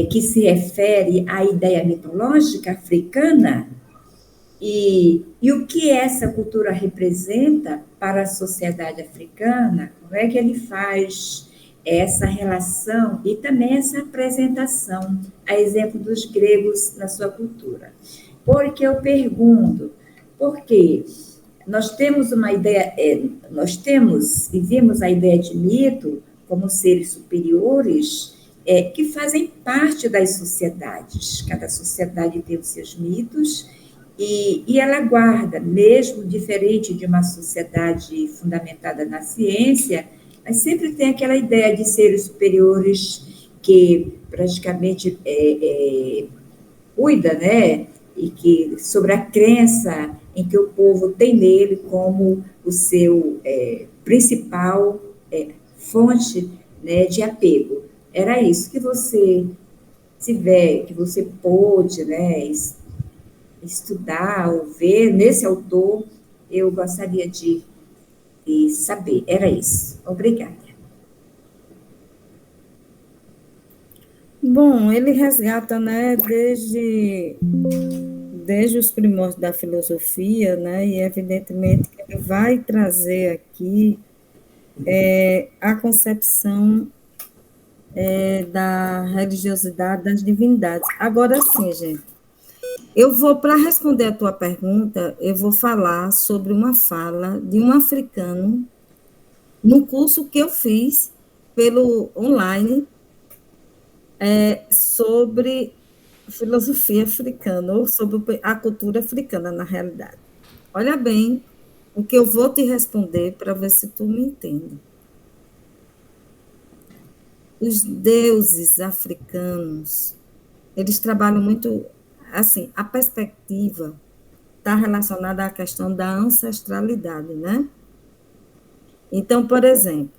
que se refere à ideia mitológica africana e o que essa cultura representa para a sociedade africana, como é que ele faz essa relação e também essa apresentação, a exemplo dos gregos na sua cultura. Porque eu pergunto, porque nós temos uma ideia, e vimos a ideia de mito como seres superiores que fazem parte das sociedades. Cada sociedade tem os seus mitos e ela guarda, mesmo diferente de uma sociedade fundamentada na ciência, mas sempre tem aquela ideia de seres superiores que praticamente cuida, né? E que sobre a crença em que o povo tem nele como o seu principal fonte, né, de apego. Era isso que você tiver, que você pôde, né, estudar ou ver nesse autor, eu gostaria de saber. Era isso. Obrigada. Bom, ele resgata, né, desde os primórdios da filosofia, né, e evidentemente que ele vai trazer aqui a concepção da religiosidade, das divindades. Agora sim, gente, eu vou, para responder a tua pergunta, eu vou falar sobre uma fala de um africano no curso que eu fiz pelo online sobre filosofia africana, ou sobre a cultura africana, na realidade. Olha bem o que eu vou te responder para ver se tu me entende. Os deuses africanos, eles trabalham muito, assim, a perspectiva está relacionada à questão da ancestralidade, né? Então, por exemplo,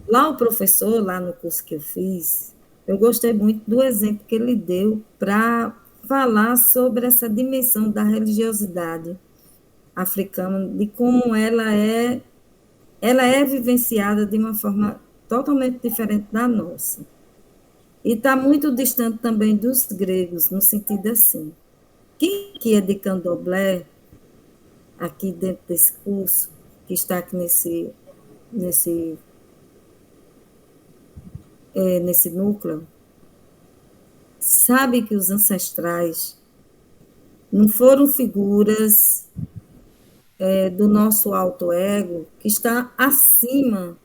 lá o professor, lá no curso que eu fiz, eu gostei muito do exemplo que ele deu para falar sobre essa dimensão da religiosidade africana, de como ela é vivenciada de uma forma totalmente diferente da nossa. E está muito distante também dos gregos, no sentido assim. Quem que é de candomblé, aqui dentro desse curso, que está aqui nesse núcleo, sabe que os ancestrais não foram figuras do nosso alto ego, que está acima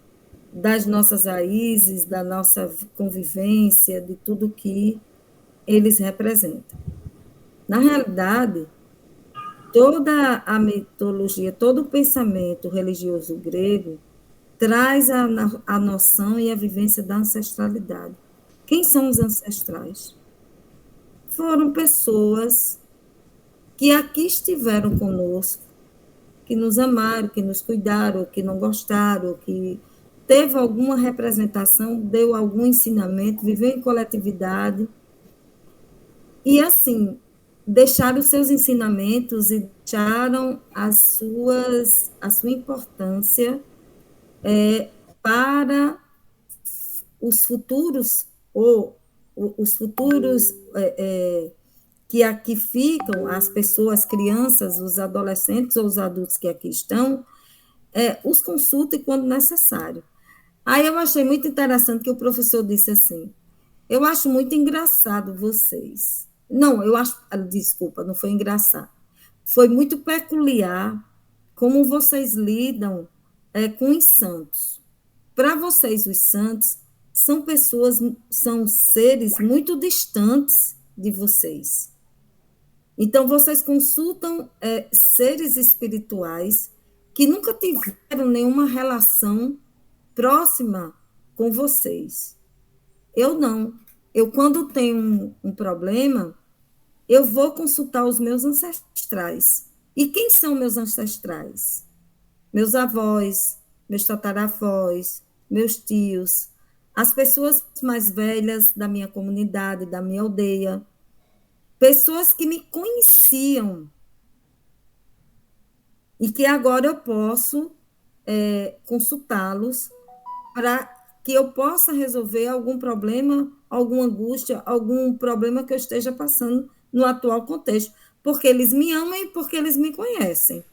das nossas raízes, da nossa convivência, de tudo que eles representam. Na realidade, toda a mitologia, todo o pensamento religioso grego traz a noção e a vivência da ancestralidade. Quem são os ancestrais? Foram pessoas que aqui estiveram conosco, que nos amaram, que nos cuidaram, que não gostaram, que teve alguma representação, deu algum ensinamento, viveu em coletividade. E, assim, deixaram os seus ensinamentos e deixaram a sua importância para os futuros, ou os futuros que aqui ficam, as pessoas, crianças, os adolescentes ou os adultos que aqui estão, os consultem quando necessário. Aí eu achei muito interessante que o professor disse assim, eu acho muito engraçado vocês. Não, desculpa, não foi engraçado. Foi muito peculiar como vocês lidam com os santos. Para vocês, os santos são seres muito distantes de vocês. Então, vocês consultam seres espirituais que nunca tiveram nenhuma relação próxima com vocês. Eu não. Eu, quando tenho um problema, eu vou consultar os meus ancestrais. E quem são meus ancestrais? Meus avós, meus tataravós, meus tios, as pessoas mais velhas da minha comunidade, da minha aldeia, pessoas que me conheciam e que agora eu posso consultá-los para que eu possa resolver algum problema, alguma angústia, algum problema que eu esteja passando no atual contexto, porque eles me amam e porque eles me conhecem.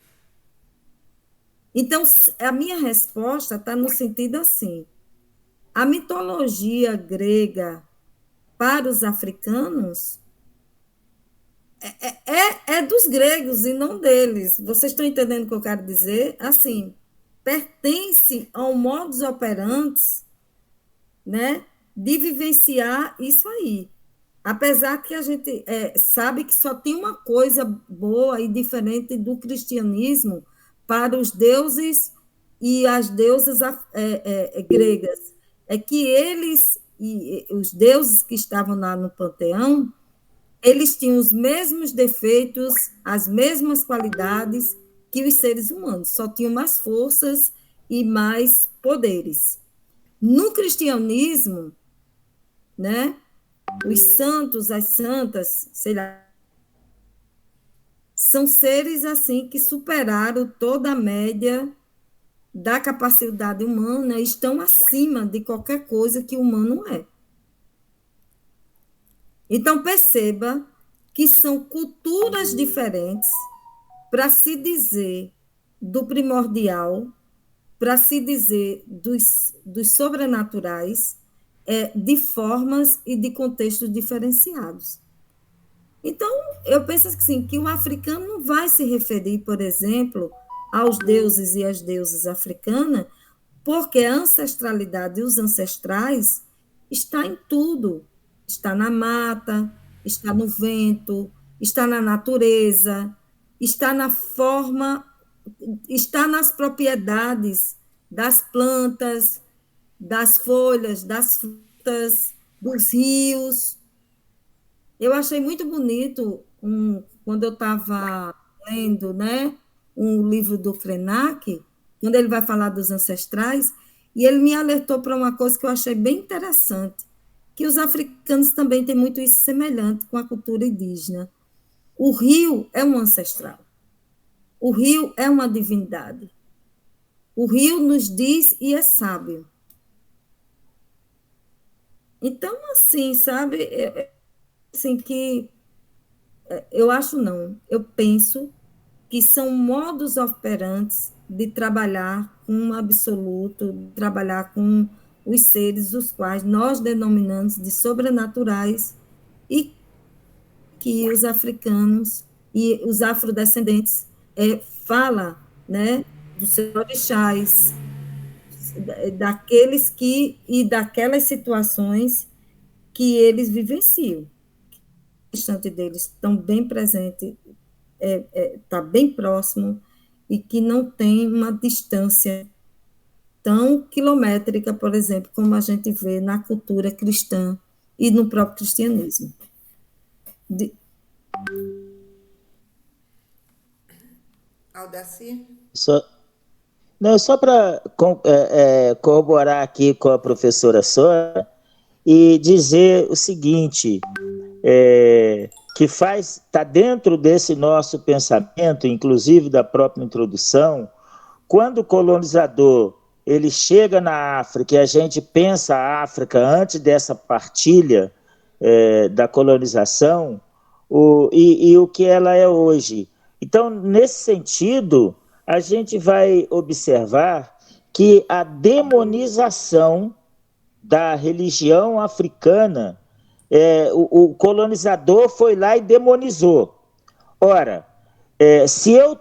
Então, a minha resposta está no sentido assim, a mitologia grega para os africanos é dos gregos e não deles. Vocês estão entendendo o que eu quero dizer? Assim, pertence ao modus operandi, né, de vivenciar isso aí. Apesar que a gente sabe que só tem uma coisa boa e diferente do cristianismo para os deuses e as deusas gregas, é que eles, e os deuses que estavam lá no panteão, eles tinham os mesmos defeitos, as mesmas qualidades que os seres humanos, só tinham mais forças e mais poderes. No cristianismo, né, os santos, as santas, sei lá, são seres assim que superaram toda a média da capacidade humana e estão acima de qualquer coisa que o humano é. Então, perceba que são culturas diferentes para se dizer do primordial, para se dizer dos sobrenaturais, de formas e de contextos diferenciados. Então, eu penso assim, que o africano não vai se referir, por exemplo, aos deuses e às deusas africanas, porque a ancestralidade e os ancestrais está em tudo. Está na mata, está no vento, está na natureza, está na forma, está nas propriedades das plantas, das folhas, das frutas, dos rios. Eu achei muito bonito, quando eu estava lendo, né, um livro do Krenak, quando ele vai falar dos ancestrais, e ele me alertou para uma coisa que eu achei bem interessante, que os africanos também têm muito isso semelhante com a cultura indígena. O rio é um ancestral. O rio é uma divindade. O rio nos diz e é sábio. Então, assim, sabe, assim que eu acho não, eu penso que são modos operantes de trabalhar com um absoluto, de trabalhar com os seres os quais nós denominamos de sobrenaturais e que os africanos e os afrodescendentes falam, né, dos seus orixás, daqueles e daquelas situações que eles vivenciam. O instante deles estão bem presente, está bem próximo e que não tem uma distância tão quilométrica, por exemplo, como a gente vê na cultura cristã e no próprio cristianismo. Aldaci? Só para corroborar aqui com a professora Sônia e dizer o seguinte, que está dentro desse nosso pensamento, inclusive da própria introdução, quando o colonizador ele chega na África e a gente pensa a África antes dessa partilha da colonização e o que ela é hoje. Então, nesse sentido, a gente vai observar que a demonização da religião africana, o colonizador foi lá e demonizou. Ora, se eu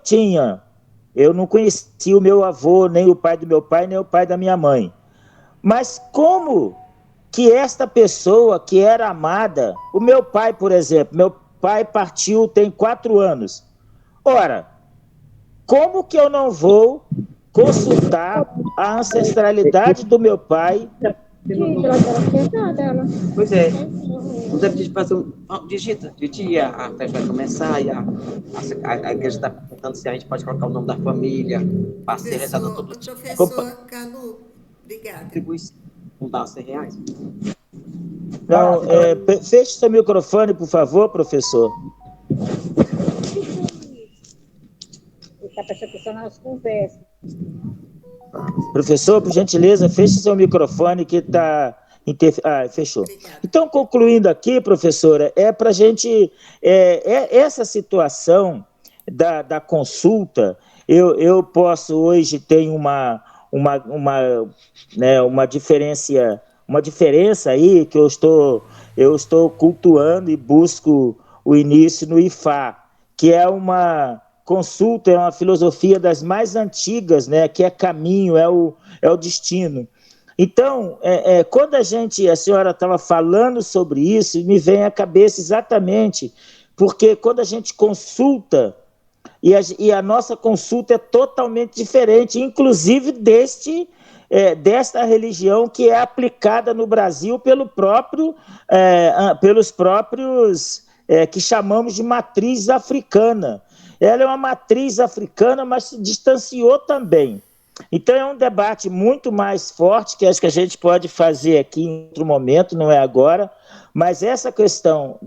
não conhecia o meu avô, nem o pai do meu pai, nem o pai da minha mãe, mas como que esta pessoa que era amada, o meu pai, por exemplo, meu pai partiu tem 4 anos. Ora, como que eu não vou consultar a ancestralidade do meu pai? Pois é. Você precisa fazer digita, a festa vai começar e a igreja está perguntando se a gente pode colocar o nome da família, para ser rezado todo dia. Professor Calu, obrigada. Contribuição, não dá R$100. Não, feche seu microfone, por favor, professor. Está prestando atenção nas conversas. Professor, por gentileza, feche seu microfone que está... fechou. Então, concluindo aqui, professora, para a gente... essa situação da consulta, eu posso hoje ter uma diferença aí, que eu estou cultuando e busco o início no IFA, que é uma consulta, é uma filosofia das mais antigas, né, que é caminho, é o destino. Então, quando a senhora estava falando sobre isso, me vem à cabeça exatamente, porque quando a gente consulta, e a nossa consulta é totalmente diferente, inclusive desta religião que é aplicada no Brasil pelos próprios que chamamos de matriz africana. Ela é uma matriz africana, mas se distanciou também. Então, é um debate muito mais forte, que acho que a gente pode fazer aqui em outro momento, não é agora, mas essa questão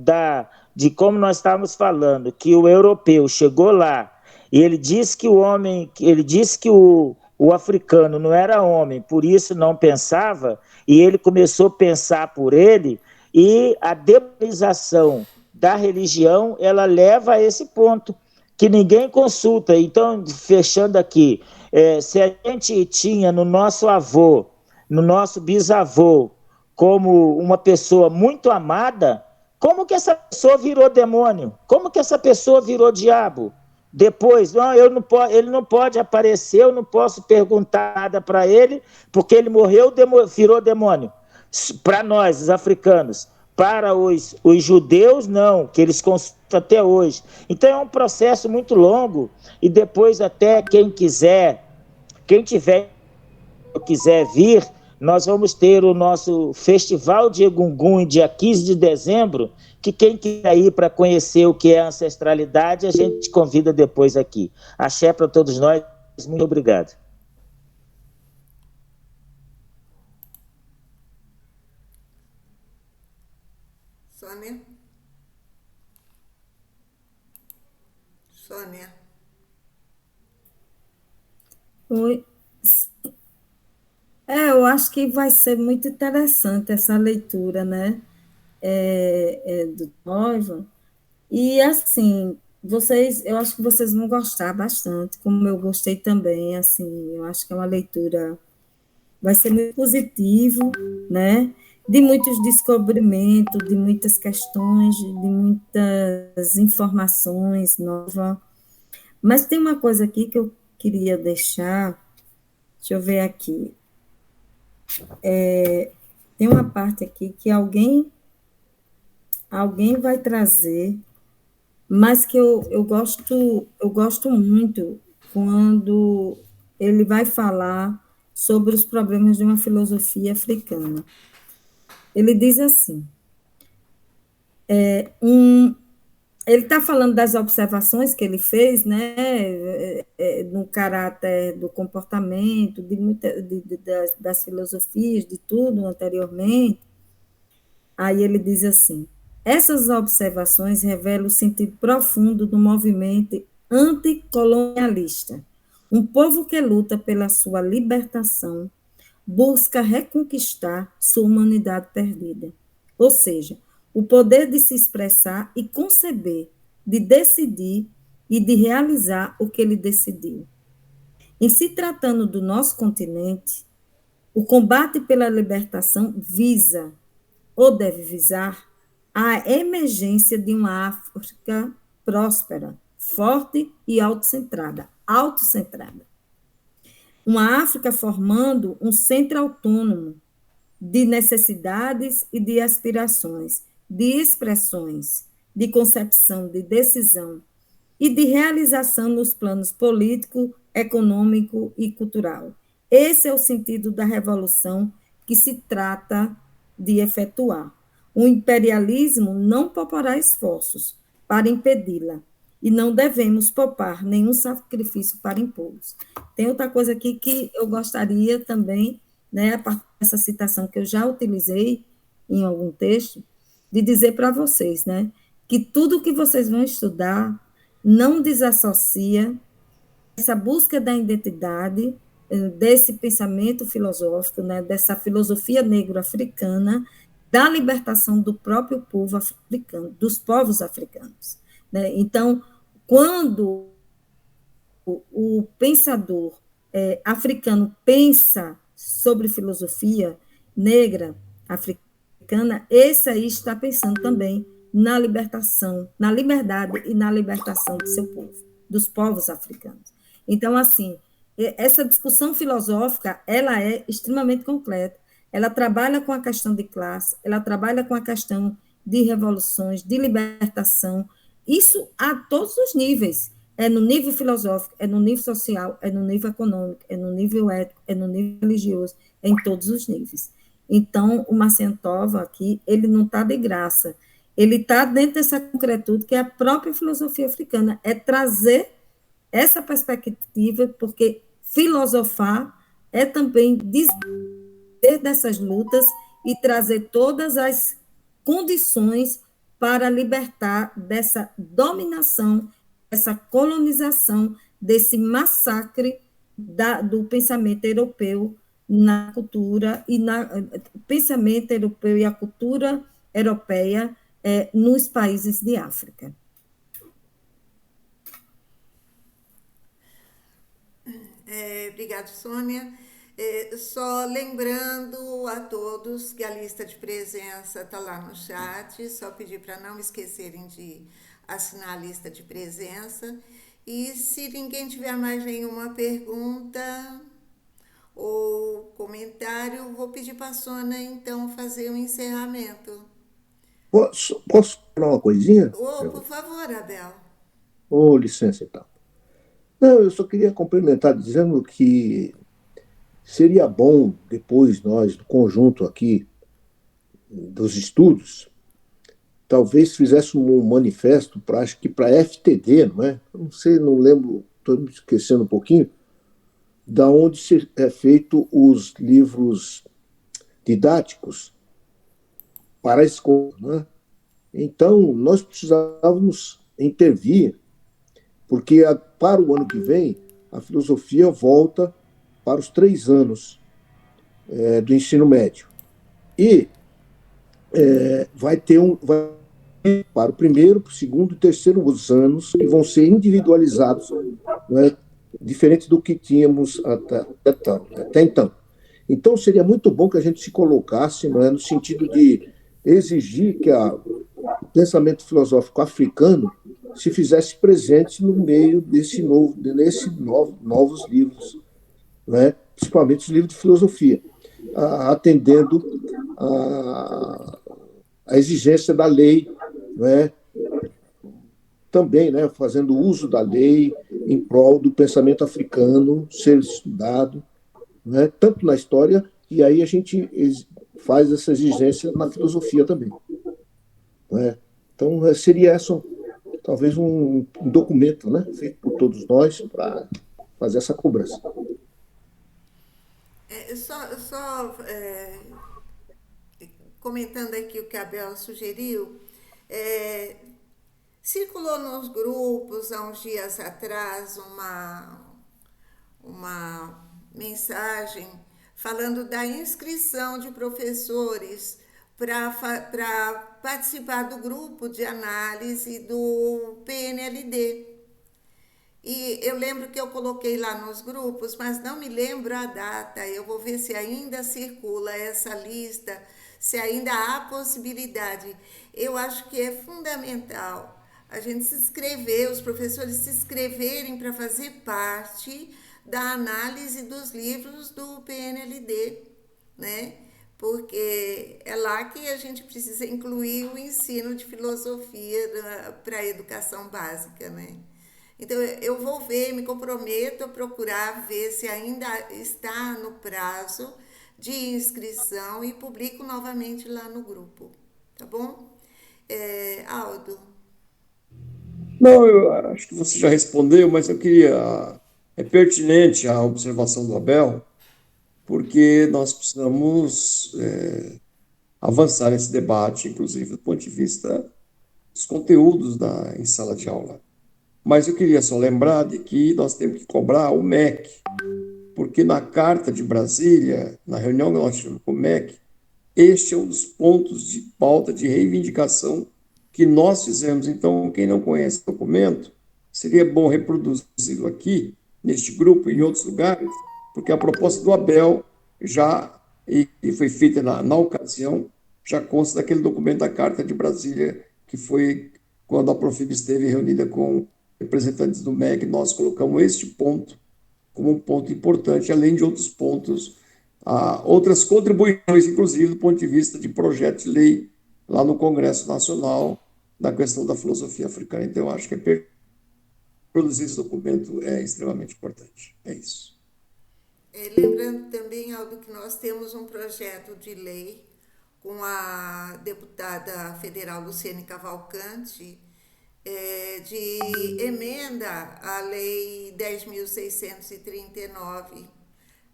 de como nós estávamos falando, que o europeu chegou lá e ele disse que o africano não era homem, por isso não pensava, e ele começou a pensar por ele, e a demonização da religião, ela leva a esse ponto, que ninguém consulta. Então, fechando aqui, se a gente tinha no nosso avô, no nosso bisavô, como uma pessoa muito amada, como que essa pessoa virou demônio? Como que essa pessoa virou diabo? Depois, ele não pode aparecer, eu não posso perguntar nada para ele, porque ele morreu, virou demônio. Para nós, os africanos. Para os judeus, não, que eles consultam até hoje. Então, é um processo muito longo, e depois até quem quiser vir, nós vamos ter o nosso Festival de Egungun, dia 15 de dezembro, que quem quiser ir para conhecer o que é ancestralidade, a gente convida depois aqui. Axé para todos nós, muito obrigado. Sônia? Oi. Eu acho que vai ser muito interessante essa leitura, né, do Noiva. E, assim, eu acho que vocês vão gostar bastante, como eu gostei também, assim, eu acho que é uma leitura, vai ser muito positivo, né, de muitos descobrimentos, de muitas questões, de muitas informações novas. Mas tem uma coisa aqui que eu queria deixar, deixa eu ver aqui. Tem uma parte aqui que alguém vai trazer, mas que eu gosto muito quando ele vai falar sobre os problemas de uma filosofia africana. Ele diz assim, ele está falando das observações que ele fez, né, no caráter do comportamento, das filosofias, de tudo anteriormente. Aí ele diz assim, essas observações revelam o sentido profundo do movimento anticolonialista. Um povo que luta pela sua libertação busca reconquistar sua humanidade perdida. Ou seja, o poder de se expressar e conceber, de decidir e de realizar o que ele decidiu. Em se tratando do nosso continente, o combate pela libertação visa, ou deve visar, a emergência de uma África próspera, forte e autocentrada. Uma África formando um centro autônomo de necessidades e de aspirações, de expressões, de concepção, de decisão e de realização nos planos político, econômico e cultural. Esse é o sentido da revolução que se trata de efetuar. O imperialismo não poupará esforços para impedi-la, e não devemos poupar nenhum sacrifício para impô-los. Tem outra coisa aqui que eu gostaria também, né, a partir dessa citação que eu já utilizei em algum texto, de dizer para vocês, né, que tudo que vocês vão estudar não desassocia essa busca da identidade, desse pensamento filosófico, né, dessa filosofia negro-africana, da libertação do próprio povo africano, dos povos africanos, né? Então, quando o pensador africano pensa sobre filosofia negra africana, esse aí está pensando também na libertação, na liberdade e na libertação do seu povo, dos povos africanos. Então, assim, essa discussão filosófica, ela é extremamente completa. Ela trabalha com a questão de classe, ela trabalha com a questão de revoluções, de libertação, isso a todos os níveis. É no nível filosófico, é no nível social, é no nível econômico, é no nível ético, é no nível religioso, é em todos os níveis. Então, o Marciano Tova aqui, ele não está de graça. ele está dentro dessa concretude que é a própria filosofia africana, é trazer essa perspectiva, porque filosofar é também dizer dessas lutas e trazer todas as condições para libertar dessa dominação, dessa colonização, desse massacre do pensamento europeu na cultura e pensamento europeu e a cultura europeia nos países de África. Obrigada, Sônia. Só lembrando a todos que a lista de presença está lá no chat, só pedir para não esquecerem de assinar a lista de presença. E se ninguém tiver mais nenhuma pergunta ou comentário, vou pedir para a Sônia, então, fazer um encerramento. Posso falar uma coisinha? Por favor, Abel. Licença, então. Não, eu só queria complementar dizendo que seria bom, depois nós, do conjunto aqui dos estudos, talvez fizéssemos um manifesto, acho que para FTD, não é? Não sei, não lembro, estou me esquecendo um pouquinho, da onde é feito os livros didáticos para a escola, né? Então, nós precisávamos intervir, porque para o ano que vem, a filosofia volta para os 3 anos do ensino médio. E vai ter para o primeiro, para o segundo e terceiro anos, que vão ser individualizados, né, diferente do que tínhamos até então. Então, seria muito bom que a gente se colocasse, né, no sentido de exigir que o pensamento filosófico africano se fizesse presente no meio desses novos livros, né, principalmente os livros de filosofia, atendendo a exigência da lei, né, também, né, fazendo uso da lei em prol do pensamento africano ser estudado, né, tanto na história, e aí a gente faz essa exigência na filosofia também. Né? Então, seria talvez um documento, né, feito por todos nós para fazer essa cobrança. Comentando aqui o que a Bel sugeriu, circulou nos grupos há uns dias atrás uma mensagem falando da inscrição de professores para participar do grupo de análise do PNLD. E eu lembro que eu coloquei lá nos grupos, mas não me lembro a data. Eu vou ver se ainda circula essa lista, se ainda há possibilidade. Eu acho que é fundamental a gente se inscrever, os professores se inscreverem para fazer parte da análise dos livros do PNLD, né? Porque é lá que a gente precisa incluir o ensino de filosofia para a educação básica, né? Então, eu vou ver, me comprometo a procurar ver se ainda está no prazo de inscrição e publico novamente lá no grupo, tá bom? Aldo? Não, eu acho que você já respondeu, mas eu queria... É pertinente a observação do Abel, porque nós precisamos avançar nesse debate, inclusive do ponto de vista dos conteúdos em sala de aula. Mas eu queria só lembrar de que nós temos que cobrar o MEC, porque na Carta de Brasília, na reunião que nós tivemos com o MEC, este é um dos pontos de pauta de reivindicação que nós fizemos. Então, quem não conhece o documento, seria bom reproduzi-lo aqui, neste grupo e em outros lugares, porque a proposta do Abel e foi feita na ocasião, já consta daquele documento da Carta de Brasília, que foi quando a Profib esteve reunida com representantes do MEC, nós colocamos este ponto como um ponto importante, além de outros pontos, outras contribuições, inclusive do ponto de vista de projeto de lei lá no Congresso Nacional, da questão da filosofia africana. Então, eu acho que produzir esse documento é extremamente importante. É isso. Lembrando também, Aldo, que nós temos um projeto de lei com a deputada federal Luciene Cavalcante, de emenda à Lei 10.639.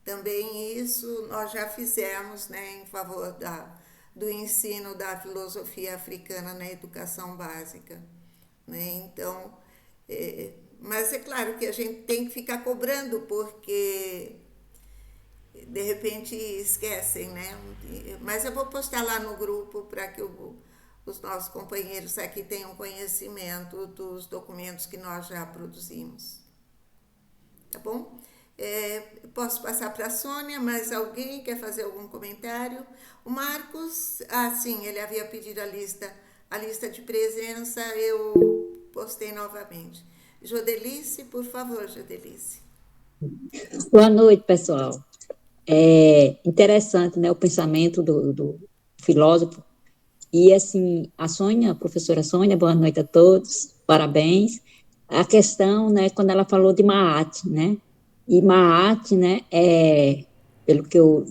Também isso nós já fizemos, né, em favor do ensino da filosofia africana na educação básica, né? Então, mas é claro que a gente tem que ficar cobrando, porque de repente esquecem, né? Mas eu vou postar lá no grupo para que os nossos companheiros aqui tenham conhecimento dos documentos que nós já produzimos. Tá bom? Posso passar para a Sônia, mas alguém quer fazer algum comentário? O Marcos, sim, ele havia pedido a lista de presença, eu postei novamente. Jodelice, por favor, Jodelice. Boa noite, pessoal. É interessante, né, o pensamento do filósofo. E, assim, a professora Sônia, boa noite a todos, parabéns. A questão, né, quando ela falou de Maat, né, e Maat, né, pelo que eu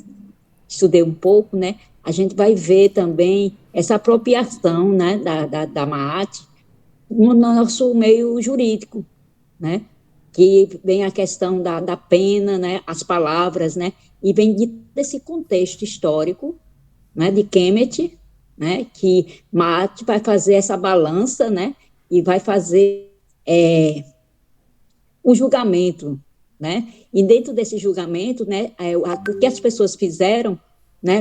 estudei um pouco, né, a gente vai ver também essa apropriação, né, da Maat no nosso meio jurídico, né, que vem a questão da pena, né, as palavras, né, e vem desse contexto histórico, né, de Kemet, né, que Maat vai fazer essa balança, né, e vai fazer o julgamento, né, e dentro desse julgamento, né, o que as pessoas fizeram, né,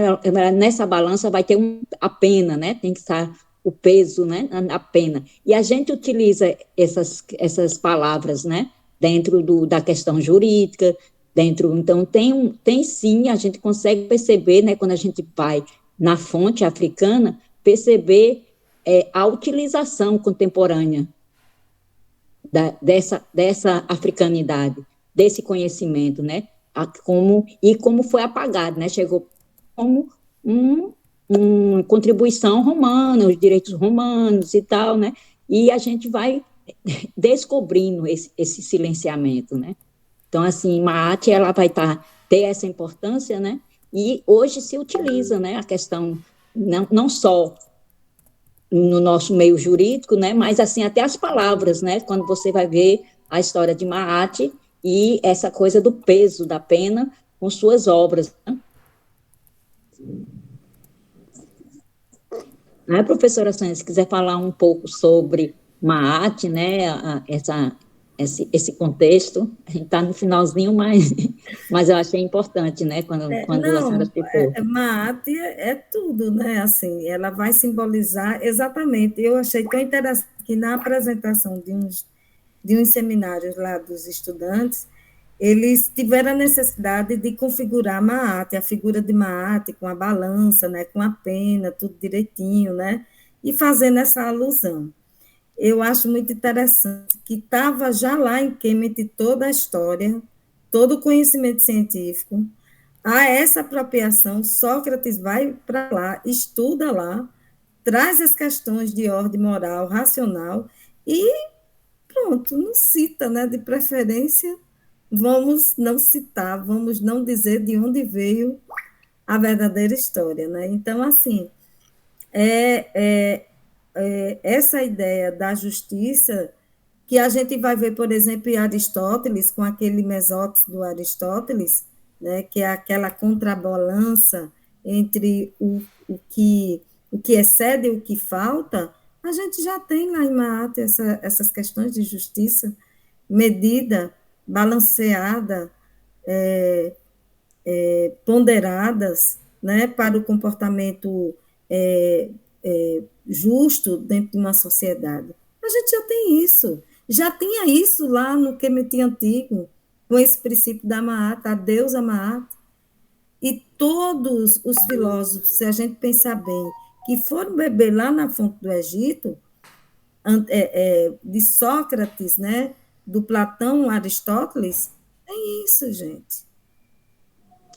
nessa balança vai ter a pena, né, tem que estar o peso, né, a pena, e a gente utiliza essas palavras, né, dentro da questão jurídica, então tem sim, a gente consegue perceber, né, quando a gente vai na fonte africana, perceber a utilização contemporânea dessa africanidade, desse conhecimento, né, como foi apagado, né, chegou como uma contribuição romana, os direitos romanos e tal, né, e a gente vai descobrindo esse silenciamento, né. Então, assim, Maat, ela vai ter essa importância, né, e hoje se utiliza, né, a questão não só no nosso meio jurídico, né, mas, assim, até as palavras, né, quando você vai ver a história de Maat e essa coisa do peso da pena com suas obras, né. Professora Sônia, se quiser falar um pouco sobre Maat, né, esse contexto, a gente está no finalzinho, mas eu achei importante, né, quando a senhora citou. Maat é tudo, né, assim, ela vai simbolizar exatamente, eu achei tão interessante que na apresentação de uns seminários lá dos estudantes, eles tiveram a necessidade de configurar Maat, a figura de Maat, com a balança, né, com a pena, tudo direitinho, né, e fazendo essa alusão. Eu acho muito interessante que estava já lá em Kemet toda a história, todo o conhecimento científico. Há essa apropriação, Sócrates vai para lá, estuda lá, traz as questões de ordem moral, racional, e pronto, não cita, né, de preferência, vamos não citar, vamos não dizer de onde veio a verdadeira história, né? Então, assim, essa ideia da justiça, que a gente vai ver, por exemplo, em Aristóteles, com aquele mesóteles do Aristóteles, né, que é aquela contrabalança entre o que excede e o que falta, a gente já tem lá em Maat essas questões de justiça medida, balanceada, ponderadas, né, para o comportamento justo dentro de uma sociedade. A gente já tem isso. Já tinha isso lá no Kemet antigo, com esse princípio da Maat, a deusa Maat. E todos os filósofos, se a gente pensar bem, que foram beber lá na fonte do Egito, de Sócrates, né, do Platão, Aristóteles, é isso, gente.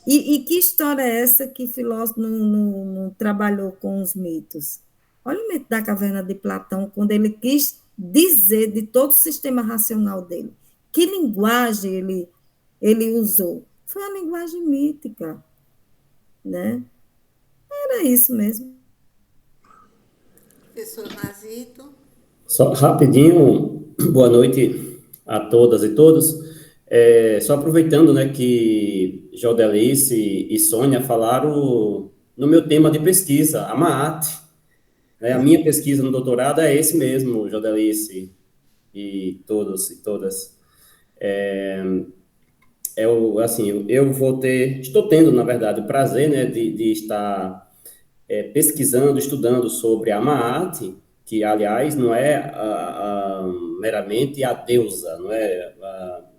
E que história é essa que filósofo não trabalhou com os mitos? Olha o mito da caverna de Platão, quando ele quis dizer de todo o sistema racional dele. Que linguagem ele usou? Foi a linguagem mítica, né? Era isso mesmo. Professor Nazito. Só rapidinho, boa noite a todas e todos. Só aproveitando, né, que Jodelice e Sônia falaram no meu tema de pesquisa, a MAAT. Né, a minha pesquisa no doutorado é esse mesmo, Jodelice e todos e todas. Eu estou tendo, na verdade, o prazer, né, de estar pesquisando, estudando sobre a MAAT, que, aliás, não é meramente a deusa, não é?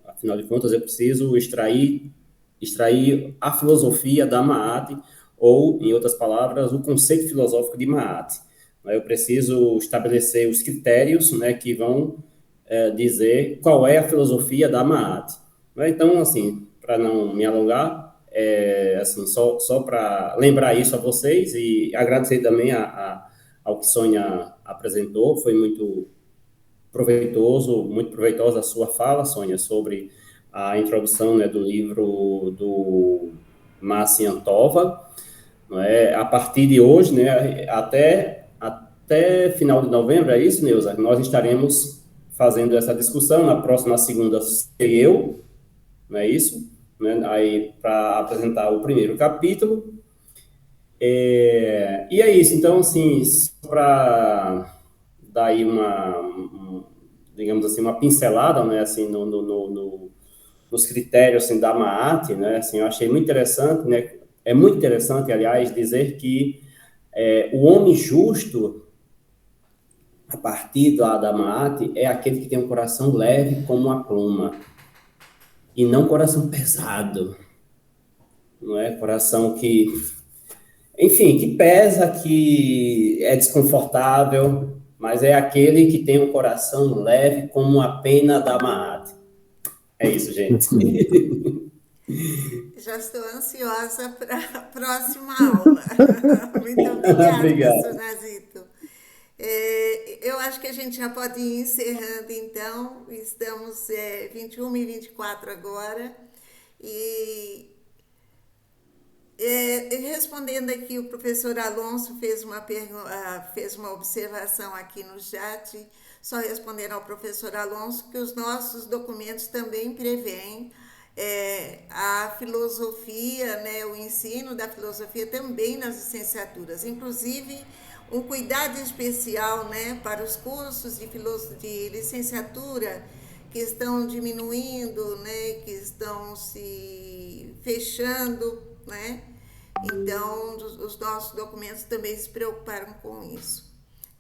Afinal de contas, eu preciso extrair a filosofia da MAAT, ou, em outras palavras, o conceito filosófico de MAAT. Eu preciso estabelecer os critérios, né, que vão dizer qual é a filosofia da MAAT. Então, assim, para não me alongar, assim, só para lembrar isso a vocês e agradecer também ao que Sônia apresentou, foi muito proveitosa a sua fala, Sônia, sobre a introdução, né, do livro do Marcian Tova. Não é? A partir de hoje, né, até final de novembro, é isso, Neuza? Nós estaremos fazendo essa discussão. Na próxima segunda serei eu, não é isso? Né? Aí, para apresentar o primeiro capítulo. E é isso. Então, assim, para dar aí digamos assim, uma pincelada, né, assim, nos critérios, assim, da MAAT, né, assim, eu achei muito interessante, né, é muito interessante, aliás, dizer que o homem justo, a partir da MAAT, é aquele que tem um coração leve como uma pluma, e não coração pesado, não é? Coração que, enfim, que pesa, que é desconfortável, mas é aquele que tem um coração leve como a pena da MAAT. É isso, gente. Já estou ansiosa para a próxima aula. Muito obrigada, professor Nazito. Eu acho que a gente já pode ir encerrando, então. Estamos 21h24 agora. E respondendo aqui, o professor Alonso fez uma observação aqui no chat, só respondendo ao professor Alonso que os nossos documentos também prevêem a filosofia, né, o ensino da filosofia também nas licenciaturas, inclusive um cuidado especial, né, para os cursos de licenciatura que estão diminuindo, né, que estão se fechando, né? Então, os nossos documentos também se preocuparam com isso.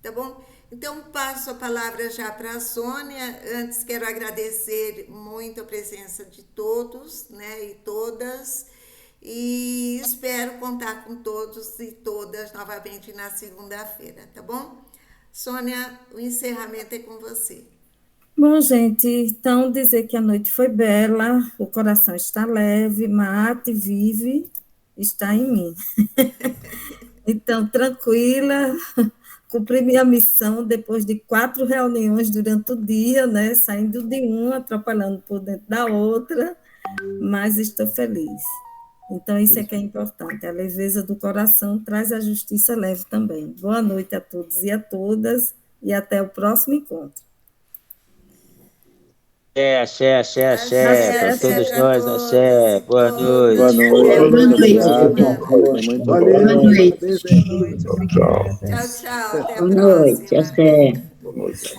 Tá bom? Então, passo a palavra já para a Sônia. Antes, quero agradecer muito a presença de todos, né, e todas, e espero contar com todos e todas novamente na segunda-feira, tá bom? Sônia, o encerramento é com você. Bom, gente, então dizer que a noite foi bela, o coração está leve, MAAT vive, está em mim. Então, tranquila, cumpri minha missão depois de 4 reuniões durante o dia, né? Saindo de uma, atrapalhando por dentro da outra, mas estou feliz. Então, isso é que é importante. A leveza do coração traz a justiça leve também. Boa noite a todos e a todas, e até o próximo encontro. Axé, para todos nós, axé, boa noite. Boa noite. Boa noite. Tchau. Até a Boa noite, próxima. axé. Boa noite.